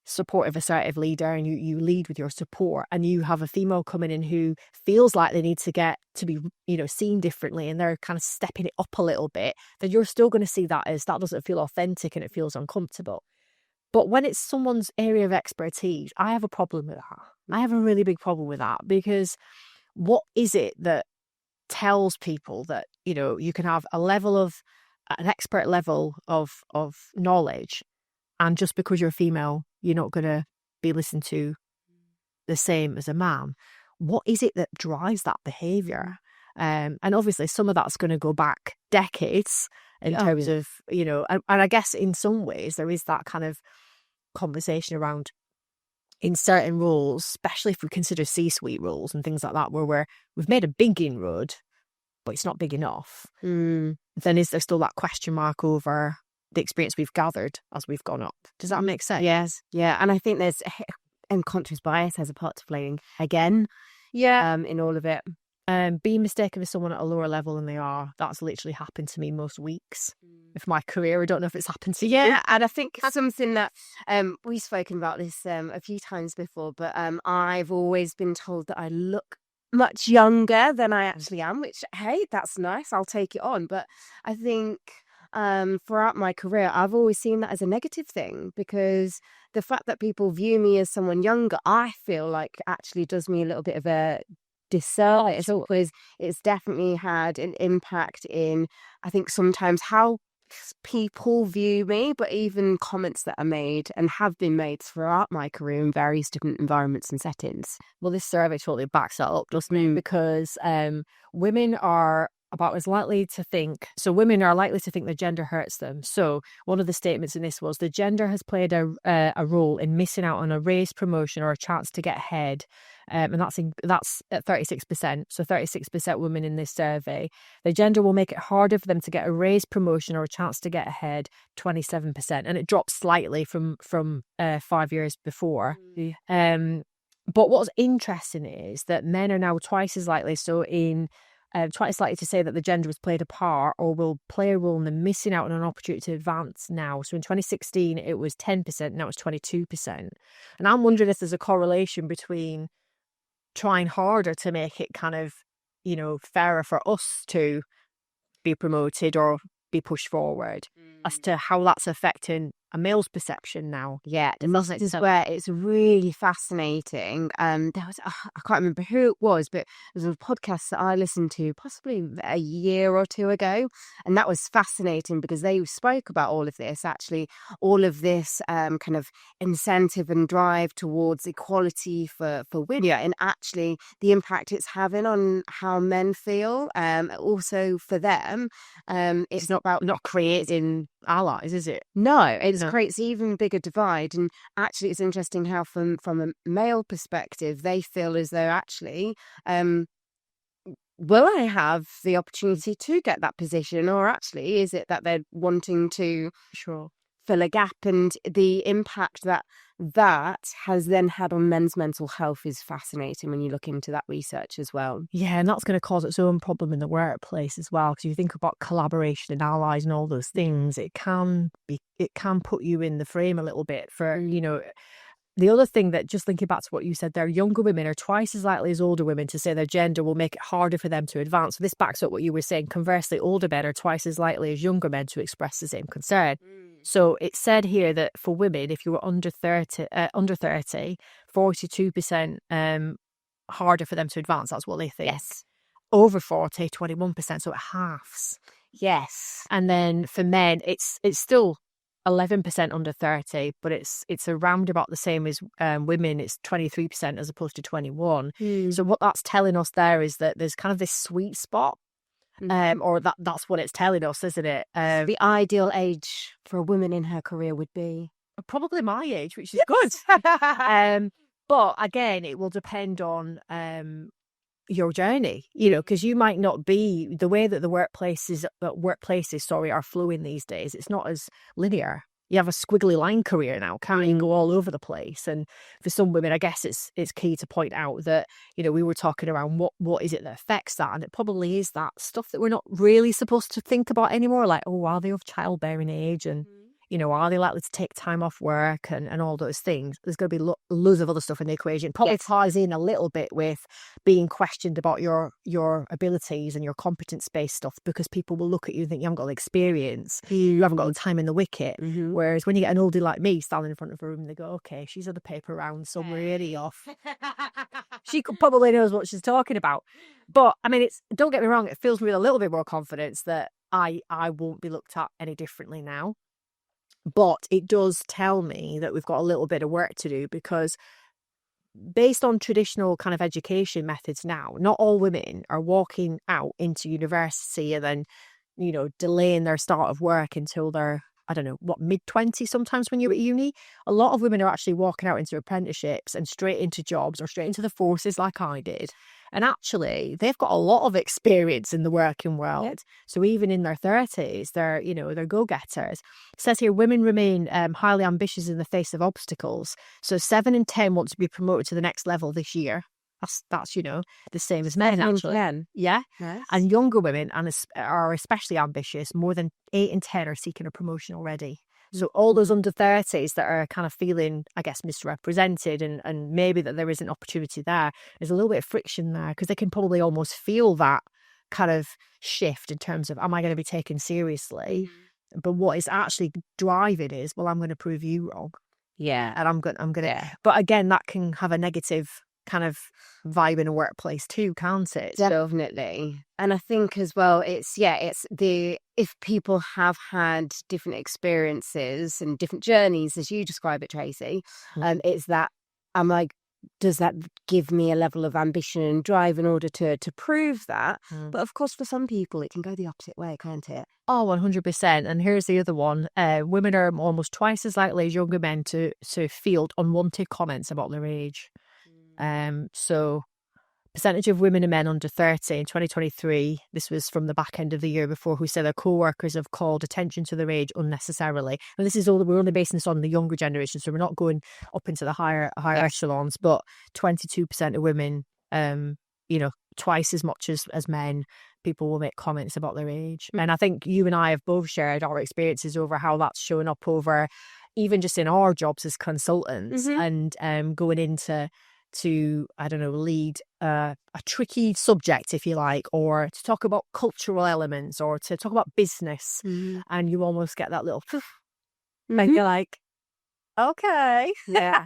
Speaker 2: supportive, assertive leader, and you lead with your support, and you have a female coming in who feels like they need to get to be, seen differently, and they're kind of stepping it up a little bit, then you're still going to see that as that doesn't feel authentic and it feels uncomfortable. But when it's someone's area of expertise, I have a problem with that. I have a really big problem with that, because what is it that tells people that, you can have an expert level of knowledge, and just because you're female, you're not going to be listened to the same as a man? What is it that drives that behaviour? And obviously some of that's going to go back decades in terms of, and I guess in some ways there is that kind of conversation around, in certain roles, especially if we consider C-suite roles and things like that, where we've made a big inroad, but it's not big enough, then is there still that question mark over the experience we've gathered as we've gone up? Does that make sense?
Speaker 1: Yes. Yeah. And I think there's unconscious bias has a part to play again. Yeah. In all of it.
Speaker 2: Being mistaken for someone at a lower level than they are, that's literally happened to me most weeks of my career. I don't know if it's happened to you.
Speaker 1: Yeah, and I think something that we've spoken about this a few times before, but I've always been told that I look much younger than I actually am, which, hey, that's nice. I'll take it on. But I think throughout my career, I've always seen that as a negative thing, because the fact that people view me as someone younger, I feel like actually does me a little bit of a disservice, because it's definitely had an impact in, I think, sometimes how people view me, but even comments that are made and have been made throughout my career in various different environments and settings.
Speaker 2: Well, this survey totally backs that up, doesn't it? Because women are likely to think their gender hurts them. So one of the statements in this was, the gender has played a role in missing out on a raise, promotion, or a chance to get ahead. And that's at 36%. So 36% women in this survey. The gender will make it harder for them to get a raise, promotion, or a chance to get ahead, 27%. And it dropped slightly from 5 years before. But what's interesting is that men are now twice as likely to say that the gender has played a part or will play a role in them missing out on an opportunity to advance now. So in 2016, it was 10%, now it's 22%. And I'm wondering if there's a correlation between trying harder to make it kind of, fairer for us to be promoted or be pushed forward, as to how that's affecting a male's perception now.
Speaker 1: Yeah, this is where it's really fascinating. There was, I can't remember who it was, but there was a podcast that I listened to possibly a year or two ago, and that was fascinating because they spoke about all of this, kind of incentive and drive towards equality for women, and actually the impact it's having on how men feel. Also for them,
Speaker 2: it's not about not creating allies, is it?
Speaker 1: No, it creates even bigger divide. And actually, it's interesting how from a male perspective, they feel as though actually, will I have the opportunity to get that position, or actually is it that they're wanting to fill a gap? And the impact that has then had on men's mental health is fascinating when you look into that research as well.
Speaker 2: Yeah, and that's going to cause its own problem in the workplace as well, because you think about collaboration and allies and all those things, it can put you in the frame a little bit for, the other thing that, just thinking back to what you said there, younger women are twice as likely as older women to say their gender will make it harder for them to advance. So this backs up what you were saying. Conversely, older men are twice as likely as younger men to express the same concern. So it said here that for women, if you were under 30, 42% harder for them to advance. That's what they think.
Speaker 1: Yes.
Speaker 2: Over 40, 21%. So it halves.
Speaker 1: Yes.
Speaker 2: And then for men, it's still 11% under 30, but it's around about the same as women. It's 23% as opposed to 21. So what that's telling us there is that there's kind of this sweet spot, or that's what it's telling us, isn't it?
Speaker 1: The ideal age for a woman in her career would be
Speaker 2: probably my age, which is good. But again, it will depend on your journey, because you might not be the way that the workplaces are flowing these days. It's not as linear. You have a squiggly line career now, can't you? Go all over the place. And for some women, I guess it's key to point out that, we were talking around what is it that affects that? And it probably is that stuff that we're not really supposed to think about anymore. Like, oh, are they of childbearing age? And, are they likely to take time off work and all those things? There's going to be loads of other stuff in the equation. Probably ties in a little bit with being questioned about your abilities and your competence-based stuff, because people will look at you and think you haven't got the experience, you haven't got the time in the wicket. Whereas when you get an oldie like me standing in front of a room, they go, okay, she's had the paper round somewhere really off. She probably knows what she's talking about. But I mean, don't get me wrong, it fills me with a little bit more confidence that I won't be looked at any differently now. But it does tell me that we've got a little bit of work to do, because based on traditional kind of education methods now, not all women are walking out into university and then, delaying their start of work until they're, I don't know, mid-20s sometimes when you're at uni. A lot of women are actually walking out into apprenticeships and straight into jobs or straight into the forces like I did. And actually, they've got a lot of experience in the working world. Yep. So even in their 30s, they're go-getters. It says here, women remain highly ambitious in the face of obstacles. So 7 in 10 want to be promoted to the next level this year. That's the same as men, actually. Yeah. Yes. And younger women are especially ambitious. More than 8 in 10 are seeking a promotion already. So all those under 30s that are kind of feeling, I guess, misrepresented and maybe that there is an opportunity there, there's a little bit of friction there, because they can probably almost feel that kind of shift in terms of, am I going to be taken seriously? But what is actually driving is, well, I'm going to prove you wrong.
Speaker 1: Yeah.
Speaker 2: And I'm going to, but again, that can have a negative kind of vibe in a workplace too, can't it?
Speaker 1: Definitely. And I think as well, if people have had different experiences and different journeys, as you describe it, Tracy, it's that, does that give me a level of ambition and drive in order to prove that? But of course, for some people, it can go the opposite way, can't it?
Speaker 2: Oh, 100%. And here's the other one. Women are almost twice as likely as younger men to field unwanted comments about their age. So percentage of women and men under 30 in 2023, this was from the back end of the year before, who say their co-workers have called attention to their age unnecessarily. And this is we're only basing this on the younger generation, so we're not going up into the higher echelons, but 22% of women, twice as much as men, people will make comments about their age. And I think you and I have both shared our experiences over how that's showing up over even just in our jobs as consultants, and going into I don't know, lead a tricky subject, if you like, or to talk about cultural elements, or to talk about business, and you almost get that little and you're like, okay,
Speaker 1: yeah.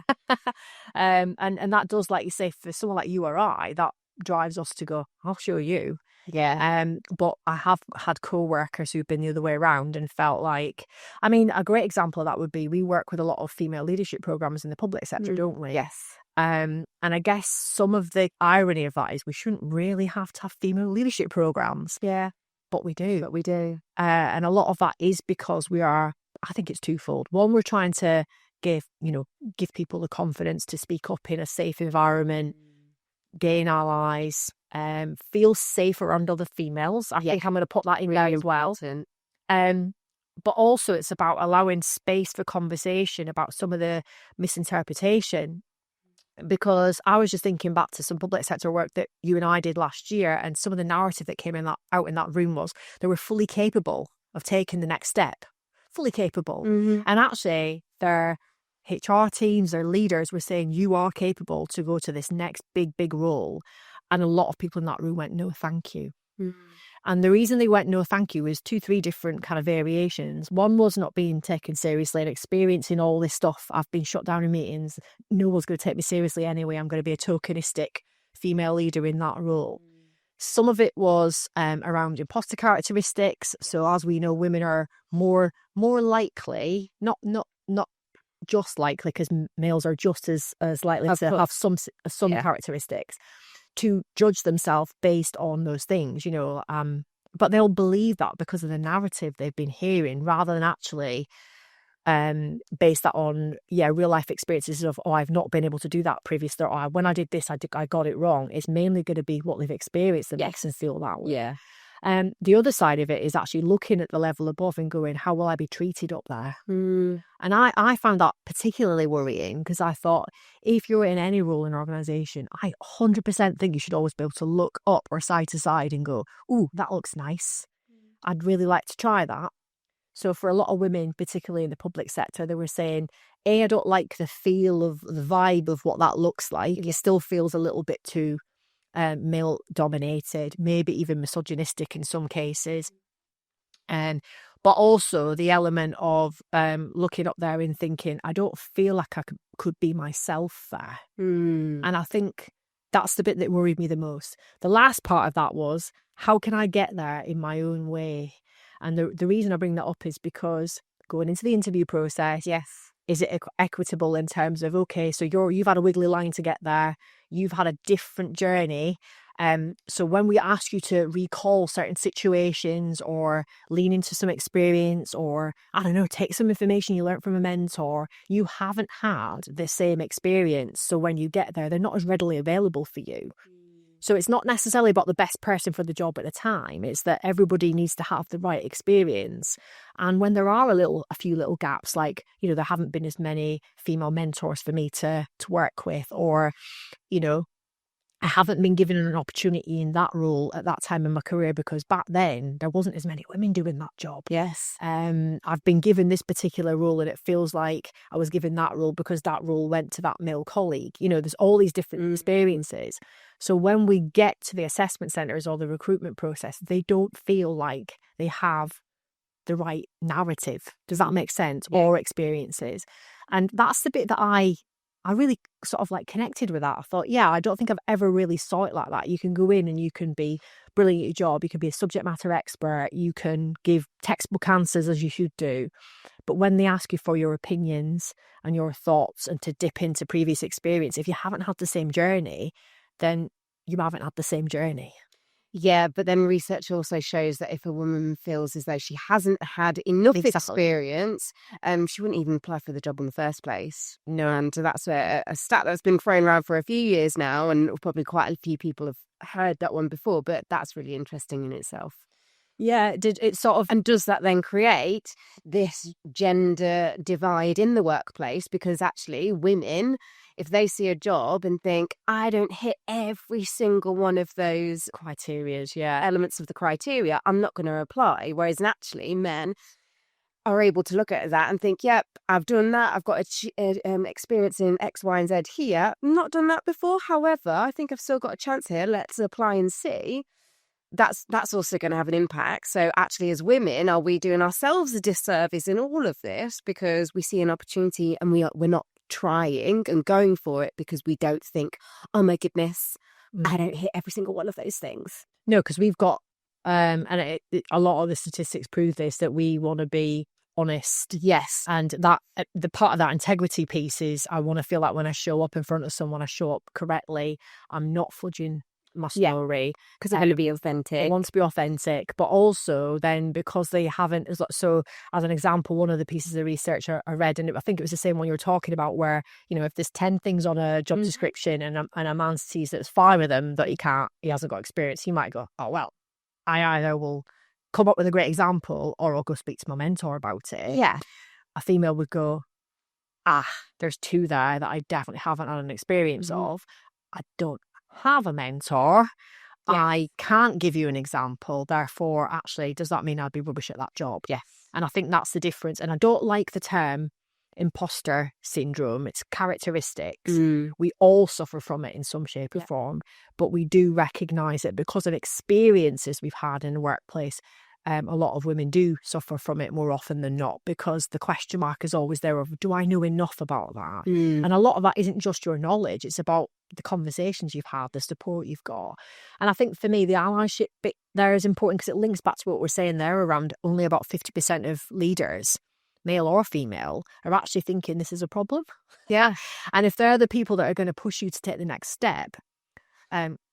Speaker 2: And that does, like you say, for someone like you or I, that drives us to go, I'll show you.
Speaker 1: Yeah.
Speaker 2: But I have had co-workers who've been the other way around and felt like, I mean, a great example of that would be, we work with a lot of female leadership programs in the public sector, don't we?
Speaker 1: Yes.
Speaker 2: And I guess some of the irony of that is we shouldn't really have to have female leadership programs.
Speaker 1: Yeah.
Speaker 2: But we do.
Speaker 1: And
Speaker 2: a lot of that is because I think it's twofold. One, we're trying to give people the confidence to speak up in a safe environment, gain allies, feel safe around other females. I think I'm going to put that in there as well. But also it's about allowing space for conversation about some of the misinterpretation. Because I was just thinking back to some public sector work that you and I did last year, and some of the narrative that came out in that room was they were fully capable of taking the next step. Fully capable. And actually their HR teams, their leaders were saying, you are capable to go to this next big role. And a lot of people in that room went, no, thank you. And the reason they went no thank you is 2-3 different kind of variations. One was not being taken seriously and experiencing all this stuff. I've been shut down in meetings. No one's going to take me seriously anyway. I'm going to be a tokenistic female leader in that role. Some of it was around imposter characteristics. So as we know, women are more likely, not just likely, because males are just as likely to have some characteristics, to judge themselves based on those things, but they'll believe that because of the narrative they've been hearing, rather than actually base that on real life experiences of, I've not been able to do that previously, or when I did this I got it wrong. It's mainly going to be what they've experienced that makes them feel that way. The other side of it is actually looking at the level above and going, how will I be treated up there? And I found that particularly worrying, because I thought, if you're in any role in an organisation, I 100% think you should always be able to look up or side to side and go, ooh, that looks nice. I'd really like to try that. So for a lot of women, particularly in the public sector, they were saying, I don't like the feel of the vibe of what that looks like. It still feels a little bit too male dominated, maybe even misogynistic in some cases. But also the element of looking up there and thinking, I don't feel like I could be myself there. And I think that's the bit that worried me the most. The last part of that was, how can I get there in my own way? And the reason I bring that up is because going into the interview process, is it equitable in terms of, okay, so you've had a wiggly line to get there, you've had a different journey. So when we ask you to recall certain situations or lean into some experience, or, I don't know, take some information you learned from a mentor, you haven't had the same experience. So when you get there, they're not as readily available for you. So it's not necessarily about the best person for the job at the time. It's that everybody needs to have the right experience. And when there are a few little gaps, like, there haven't been as many female mentors for me to work with, or, I haven't been given an opportunity in that role at that time in my career, because back then there wasn't as many women doing that job. I've been given this particular role, and it feels like I was given that role because that role went to that male colleague. There's all these different experiences. So when we get to the assessment centres or the recruitment process, they don't feel like they have the right narrative. Does that make sense? Or experiences. And that's the bit that I really sort of like connected with that. I thought, I don't think I've ever really saw it like that. You can go in and you can be brilliant at your job. You can be a subject matter expert. You can give textbook answers, as you should do. But when they ask you for your opinions and your thoughts and to dip into previous experience, if you haven't had the same journey, then you haven't had the same journey.
Speaker 1: Yeah, but then research also shows that if a woman feels as though she hasn't had enough experience, she wouldn't even apply for the job in the first place. And that's a stat that's been thrown around for a few years now, and probably quite a few people have heard that one before, but that's really interesting in itself.
Speaker 2: Yeah,
Speaker 1: and does that then create this gender divide in the workplace? Because actually women, if they see a job and think, I don't hit every single one of those
Speaker 2: criteria,
Speaker 1: elements of the criteria, I'm not going to apply. Whereas naturally men are able to look at that and think, yep, I've done that. I've got experience in X, Y, and Z here. Not done that before. However, I think I've still got a chance here. Let's apply and see. That's also going to have an impact. So actually, as women, are we doing ourselves a disservice in all of this because we see an opportunity and we're not trying and going for it because we don't think, oh my goodness, I don't hit every single one of those things.
Speaker 2: No, because we've got, a lot of the statistics prove this, that we want to be honest.
Speaker 1: Yes.
Speaker 2: And that the part of that integrity piece is, I want to feel like when I show up in front of someone, I show up correctly. I'm not fudging my story,
Speaker 1: because I want to be authentic.
Speaker 2: I want to be authentic, but also then because they haven't. So as an example, one of the pieces of research I read, and I think it was the same one you were talking about, where if there's 10 things on a job description and a man sees that there's 5 of them that he hasn't got experience, he might go, oh well, I either will come up with a great example or I'll go speak to my mentor about it.
Speaker 1: Yeah,
Speaker 2: a female would go, there's 2 there that I definitely haven't had an experience of. I don't have a mentor. I can't give you an example. Therefore, actually, does that mean I'd be rubbish at that job?
Speaker 1: Yes.
Speaker 2: And I think that's the difference. And I don't like the term imposter syndrome. It's characteristics. We all suffer from it in some shape or form, but we do recognise it because of experiences we've had in the workplace. A lot of women do suffer from it more often than not, because the question mark is always there of, do I know enough about that? And a lot of that isn't just your knowledge, it's about the conversations you've had, the support you've got. And I think for me, the allyship bit there is important because it links back to what we're saying there around only about 50% of leaders, male or female, are actually thinking this is a problem.
Speaker 1: Yeah.
Speaker 2: And if they're the people that are going to push you to take the next step,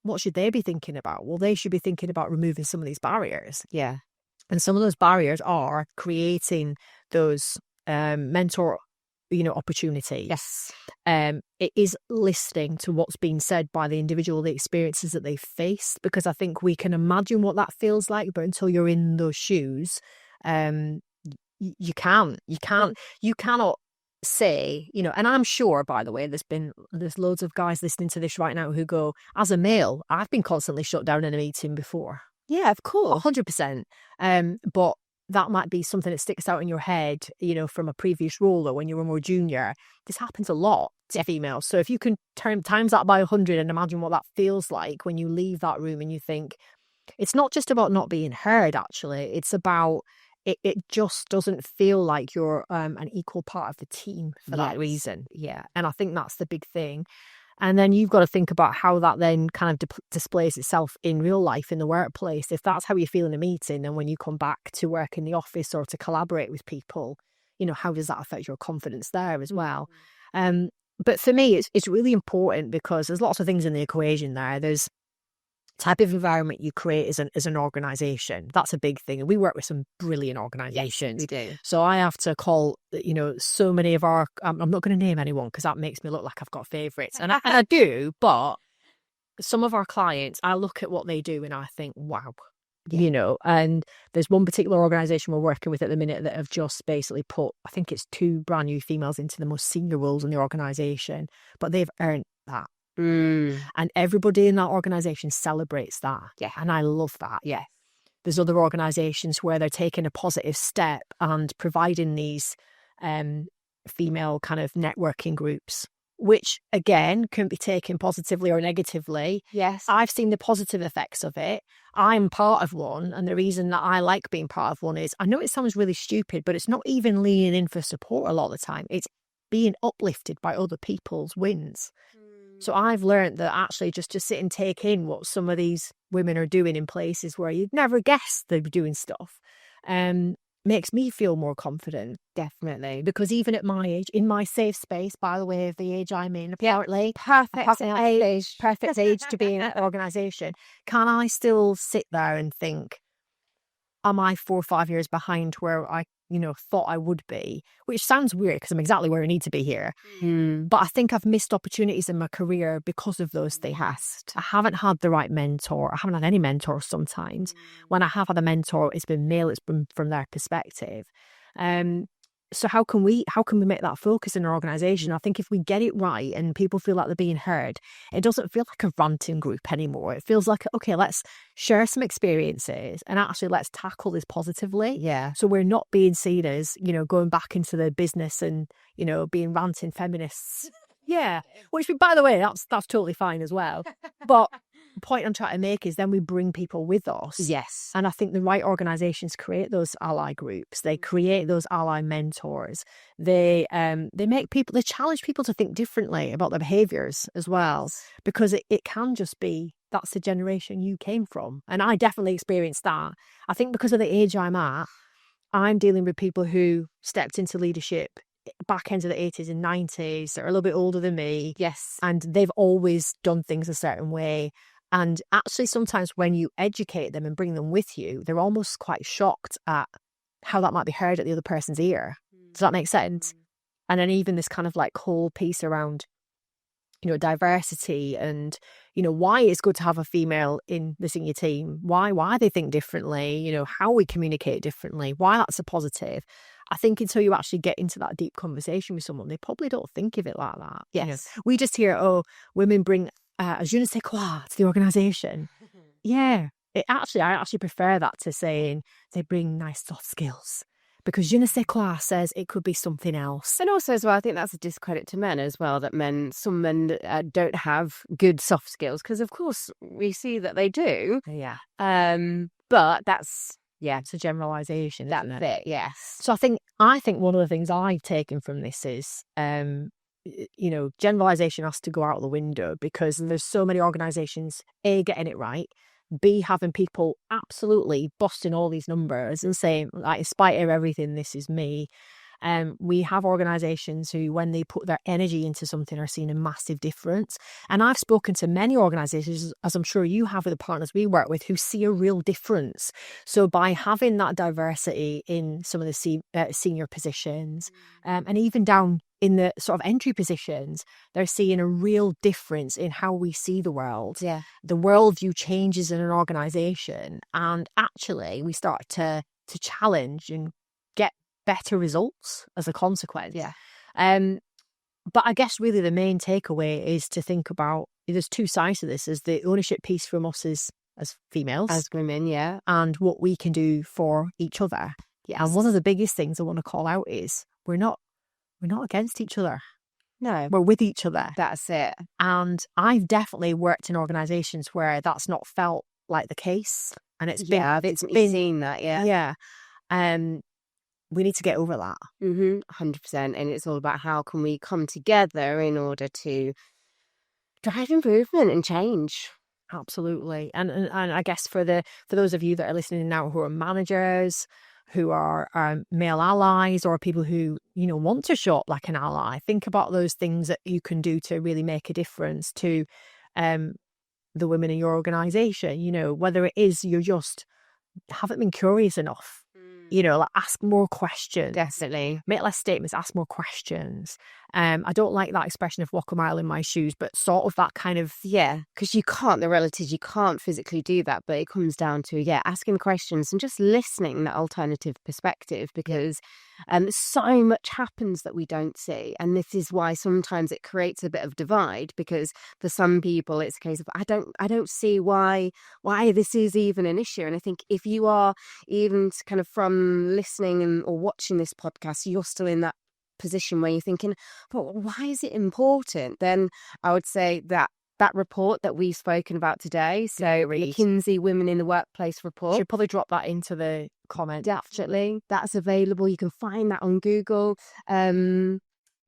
Speaker 2: what should they be thinking about? Well, they should be thinking about removing some of these barriers.
Speaker 1: Yeah.
Speaker 2: And some of those barriers are creating those mentor, opportunities.
Speaker 1: Yes.
Speaker 2: It is listening to what's being said by the individual, the experiences that they faced, because I think we can imagine what that feels like, but until you're in those shoes, you cannot say, and I'm sure, by the way, there's loads of guys listening to this right now who go, as a male, I've been constantly shut down in a meeting before.
Speaker 1: Yeah, of course.
Speaker 2: 100%. But that might be something that sticks out in your head, from a previous role or when you were more junior. This happens a lot to females. So if you can times that by 100 and imagine what that feels like when you leave that room and you think, it's not just about not being heard, actually. It's about, it just doesn't feel like you're an equal part of the team for that reason.
Speaker 1: Yeah.
Speaker 2: And I think that's the big thing. And then you've got to think about how that then kind of displays itself in real life, in the workplace. If that's how you feel in a meeting, and when you come back to work in the office or to collaborate with people, how does that affect your confidence there as well? But for me, it's really important because there's lots of things in the equation there. There's type of environment you create as an organisation. That's a big thing. And we work with some brilliant organisations.
Speaker 1: Yes, we do.
Speaker 2: So I have to call, so many of our, I'm not going to name anyone because that makes me look like I've got favourites. And I do, but some of our clients, I look at what they do and I think, wow.
Speaker 1: Yeah.
Speaker 2: And there's one particular organisation we're working with at the minute that have just basically put, I think it's 2 brand new females into the most senior roles in the organisation, but they've earned that. And everybody in that organisation celebrates that.
Speaker 1: Yeah.
Speaker 2: And I love that.
Speaker 1: Yeah.
Speaker 2: There's other organisations where they're taking a positive step and providing these female kind of networking groups, which again can be taken positively or negatively.
Speaker 1: Yes.
Speaker 2: I've seen the positive effects of it. I'm part of one. And the reason that I like being part of one is, I know it sounds really stupid, but it's not even leaning in for support a lot of the time. It's being uplifted by other people's wins. So I've learned that actually just to sit and take in what some of these women are doing in places where you'd never guess they'd be doing stuff, makes me feel more confident.
Speaker 1: Definitely.
Speaker 2: Because even at my age, in my safe space, by the way, of the age I'm in, apparently,
Speaker 1: Perfect age
Speaker 2: to be in an organisation, can I still sit there and think, am I 4 or 5 years behind where I, thought I would be? Which sounds weird because I'm exactly where I need to be here. But I think I've missed opportunities in my career because of those things. I haven't had the right mentor. I haven't had any mentors sometimes. When I have had a mentor, it's been male, it's been from their perspective. So how can we make that focus in our organisation? I think if we get it right and people feel like they're being heard, it doesn't feel like a ranting group anymore. It feels like, okay, let's share some experiences and actually let's tackle this positively.
Speaker 1: Yeah.
Speaker 2: So we're not being seen as, going back into the business and, being ranting feminists. Yeah. Which, by the way, that's totally fine as well. But the point I'm trying to make is then we bring people with us.
Speaker 1: Yes.
Speaker 2: And I think the right organisations create those ally groups. They create those ally mentors. They challenge people to think differently about their behaviours as well. Because it can just be, that's the generation you came from. And I definitely experienced that. I think because of the age I'm at, I'm dealing with people who stepped into leadership back end of the 80s and 90s. They're a little bit older than me.
Speaker 1: Yes.
Speaker 2: And they've always done things a certain way. And actually, sometimes when you educate them and bring them with you, they're almost quite shocked at how that might be heard at the other person's ear. Does that make sense? And then even this kind of like whole piece around, diversity and, why it's good to have a female in the senior team, why they think differently, how we communicate differently, why that's a positive. I think until you actually get into that deep conversation with someone, they probably don't think of it like that.
Speaker 1: Yes.
Speaker 2: We just hear, women bring a je ne sais quoi to the organisation. Yeah. I actually prefer that to saying they bring nice soft skills. Because je ne sais quoi says it could be something else.
Speaker 1: And also as well, I think that's a discredit to men as well, that some men don't have good soft skills. Because of course we see that they do.
Speaker 2: Yeah.
Speaker 1: But that's...
Speaker 2: Yeah, it's a generalisation, isn't it?
Speaker 1: That's it, yes.
Speaker 2: So I think one of the things I've taken from this is, generalisation has to go out the window because there's so many organisations, A, getting it right, B, having people absolutely busting all these numbers and saying, like, in spite of everything, this is me. We have organisations who, when they put their energy into something, are seeing a massive difference. And I've spoken to many organisations, as I'm sure you have with the partners we work with, who see a real difference. So by having that diversity in some of the senior positions, and even down in the sort of entry positions, they're seeing a real difference in how we see the world.
Speaker 1: Yeah.
Speaker 2: The worldview changes in an organisation, and actually we start to challenge and get better results as a consequence.
Speaker 1: Yeah.
Speaker 2: But I guess really the main takeaway is to think about, there's two sides to this. There's the ownership piece from us as females.
Speaker 1: As women, yeah.
Speaker 2: And what we can do for each other.
Speaker 1: Yes.
Speaker 2: And one of the biggest things I want to call out is we're not against each other.
Speaker 1: No.
Speaker 2: We're with each other.
Speaker 1: That's it.
Speaker 2: And I've definitely worked in organisations where that's not felt like the case. And it's been...
Speaker 1: Yeah, I've seen that, yeah.
Speaker 2: Yeah. We need to get over that.
Speaker 1: 100%. And it's all about how can we come together in order to drive improvement and change.
Speaker 2: Absolutely. And I guess for those of you that are listening now who are managers, who are male allies, or people who, want to show up like an ally, think about those things that you can do to really make a difference to the women in your organisation. Whether it is you just haven't been curious enough. Like ask more questions.
Speaker 1: Definitely.
Speaker 2: Make less statements, ask more questions. I don't like that expression of walk a mile in my shoes, but sort of that kind of...
Speaker 1: Yeah, because you can't physically do that, but it comes down to, asking questions and just listening, that alternative perspective, because so much happens that we don't see. And this is why sometimes it creates a bit of divide, because for some people it's a case of, I don't see why this is even an issue. And I think if you are even kind of from listening or watching this podcast, you're still in that position where you're thinking, but why is it important? Then I would say that report that we've spoken about today, so McKinsey Women in the Workplace report,
Speaker 2: should probably drop that into the comments.
Speaker 1: Definitely, that's available. You can find that on Google.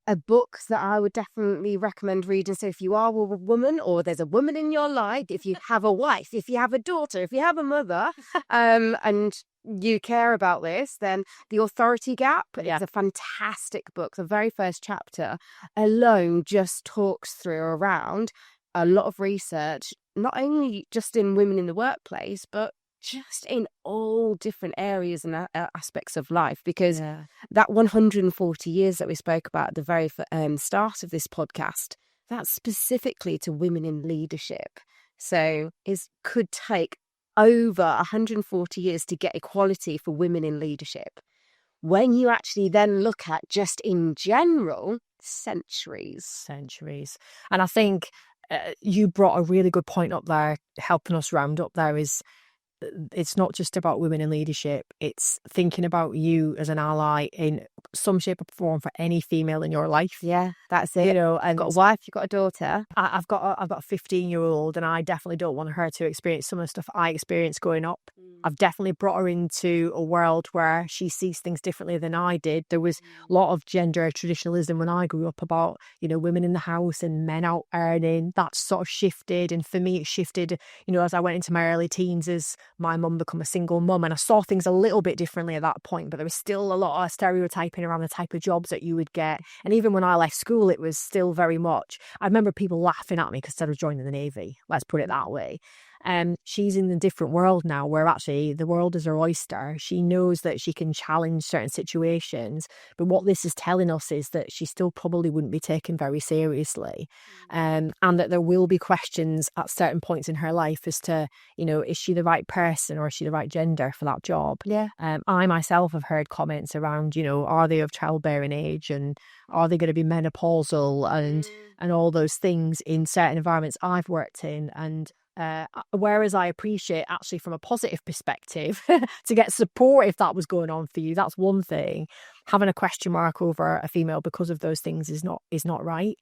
Speaker 1: A book that I would definitely recommend reading. So if you are a woman, or there's a woman in your life, if you have a wife, if you have a daughter, if you have a mother, and you care about this, then The Authority Gap is a fantastic book. The very first chapter alone just talks through around a lot of research, not only just in women in the workplace, but just in all different areas and aspects of life, because that 140 years that we spoke about at the very start of this podcast, that's specifically to women in leadership. So it could take over 140 years to get equality for women in leadership. When you actually then look at just in general, centuries.
Speaker 2: And I think you brought a really good point up there, helping us round up there, is it's not just about women in leadership. It's thinking about you as an ally in some shape or form for any female in your life.
Speaker 1: Yeah, that's it.
Speaker 2: And
Speaker 1: you've got a wife, you've got a daughter.
Speaker 2: I've got a 15-year-old, and I definitely don't want her to experience some of the stuff I experienced growing up. I've definitely brought her into a world where she sees things differently than I did. There was a lot of gender traditionalism when I grew up about, women in the house and men out earning. That sort of shifted. And for me, it shifted, as I went into my early teens, as my mum become a single mum, and I saw things a little bit differently at that point, but there was still a lot of stereotyping around the type of jobs that you would get. And even when I left school, it was still very much, I remember people laughing at me because I was joining the Navy, let's put it that way. She's in a different world now, where actually the world is her oyster. She knows that she can challenge certain situations, but what this is telling us is that she still probably wouldn't be taken very seriously, and that there will be questions at certain points in her life as to, is she the right person, or is she the right gender for that job? I myself have heard comments around, are they of childbearing age, and are they going to be menopausal, and all those things in certain environments I've worked in. And whereas I appreciate, actually, from a positive perspective, to get support if that was going on for you, that's one thing. Having a question mark over a female because of those things is not right,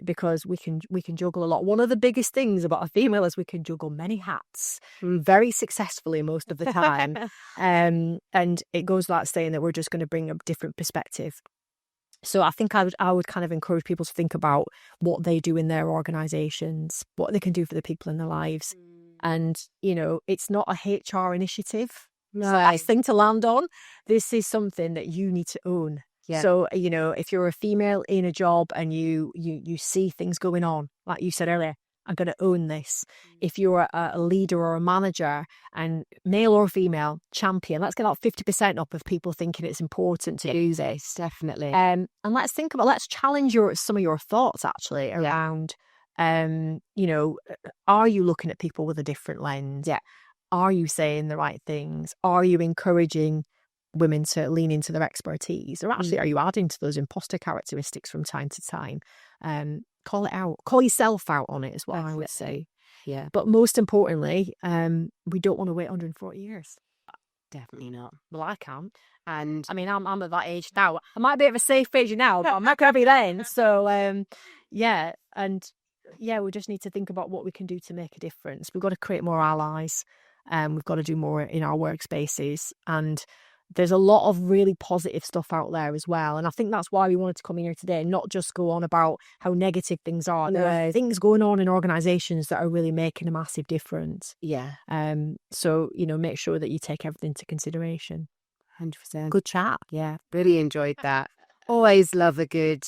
Speaker 2: because we can juggle a lot. One of the biggest things about a female is we can juggle many hats very successfully most of the time, and it goes without saying that we're just going to bring a different perspective. So I think I would kind of encourage people to think about what they do in their organisations, what they can do for the people in their lives. And, it's not a HR initiative. No. It's a nice thing to land on. This is something that you need to own.
Speaker 1: Yeah.
Speaker 2: So, you know, if you're a female in a job and you see things going on, like you said earlier, I'm going to own this. If you're a leader or a manager, and male or female, champion, let's get that 50% up of people thinking it's important to do this.
Speaker 1: Definitely.
Speaker 2: And let's challenge some of your thoughts actually around, you know, are you looking at people with a different lens?
Speaker 1: Yeah.
Speaker 2: Are you saying the right things? Are you encouraging women to lean into their expertise? Or actually, are you adding to those imposter characteristics from time to time? Call it out. Call yourself out on it is what I would say.
Speaker 1: Yeah.
Speaker 2: But most importantly, we don't want to wait 140 years.
Speaker 1: Definitely not.
Speaker 2: Well, I can't.
Speaker 1: And
Speaker 2: I mean, I'm at that age now. I might be at a safe age now, but I'm not going to be then. So, yeah. And yeah, we just need to think about what we can do to make a difference. We've got to create more allies. We've got to do more in our workspaces. And there's a lot of really positive stuff out there as well. And I think that's why we wanted to come in here today and not just go on about how negative things are.
Speaker 1: No.
Speaker 2: There are things going on in organisations that are really making a massive difference.
Speaker 1: Yeah.
Speaker 2: So, you know, make sure that you take everything into consideration.
Speaker 1: 100%.
Speaker 2: Good chat.
Speaker 1: Yeah. Really enjoyed that. Always love a good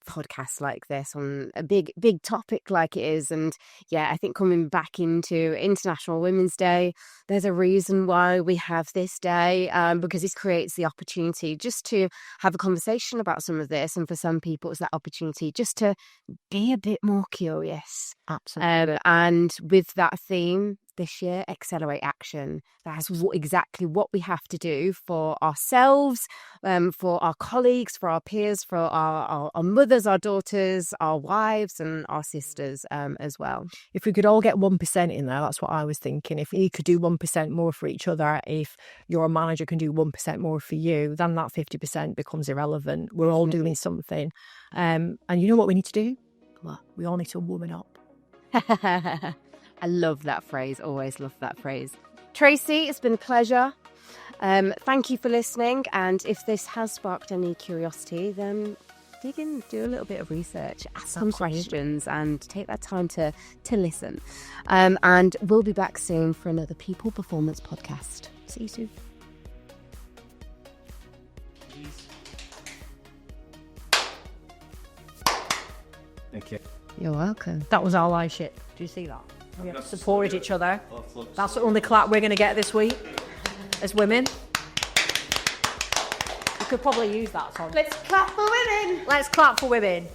Speaker 1: podcast like this on a big topic like it is. And yeah, I think coming back into International Women's Day, there's a reason why we have this day, because it creates the opportunity just to have a conversation about some of this, and for some people it's that opportunity just to be a bit more curious.
Speaker 2: Absolutely.
Speaker 1: And with that theme this year, accelerate action. That's exactly what we have to do for ourselves, for our colleagues, for our peers, for our mothers, our daughters, our wives and our sisters as well.
Speaker 2: If we could all get 1% in there, that's what I was thinking. If we could do 1% more for each other, if your manager can do 1% more for you, then that 50% becomes irrelevant. We're all doing something. And you know what we need to do?
Speaker 1: What?
Speaker 2: We all need to woman up.
Speaker 1: I love that phrase. Always love that phrase. Tracy, it's been a pleasure. Thank you for listening. And if this has sparked any curiosity, then dig in, do a little bit of research, ask some questions, and take that time to listen. And we'll be back soon for another People Performance podcast. See you soon.
Speaker 3: Thank you.
Speaker 1: You're welcome.
Speaker 2: That was our allyship. Do you see that? We have supported each other. That's the only clap we're going to get this week as women. We could probably use that song.
Speaker 1: Let's clap for women.
Speaker 2: Let's clap for women.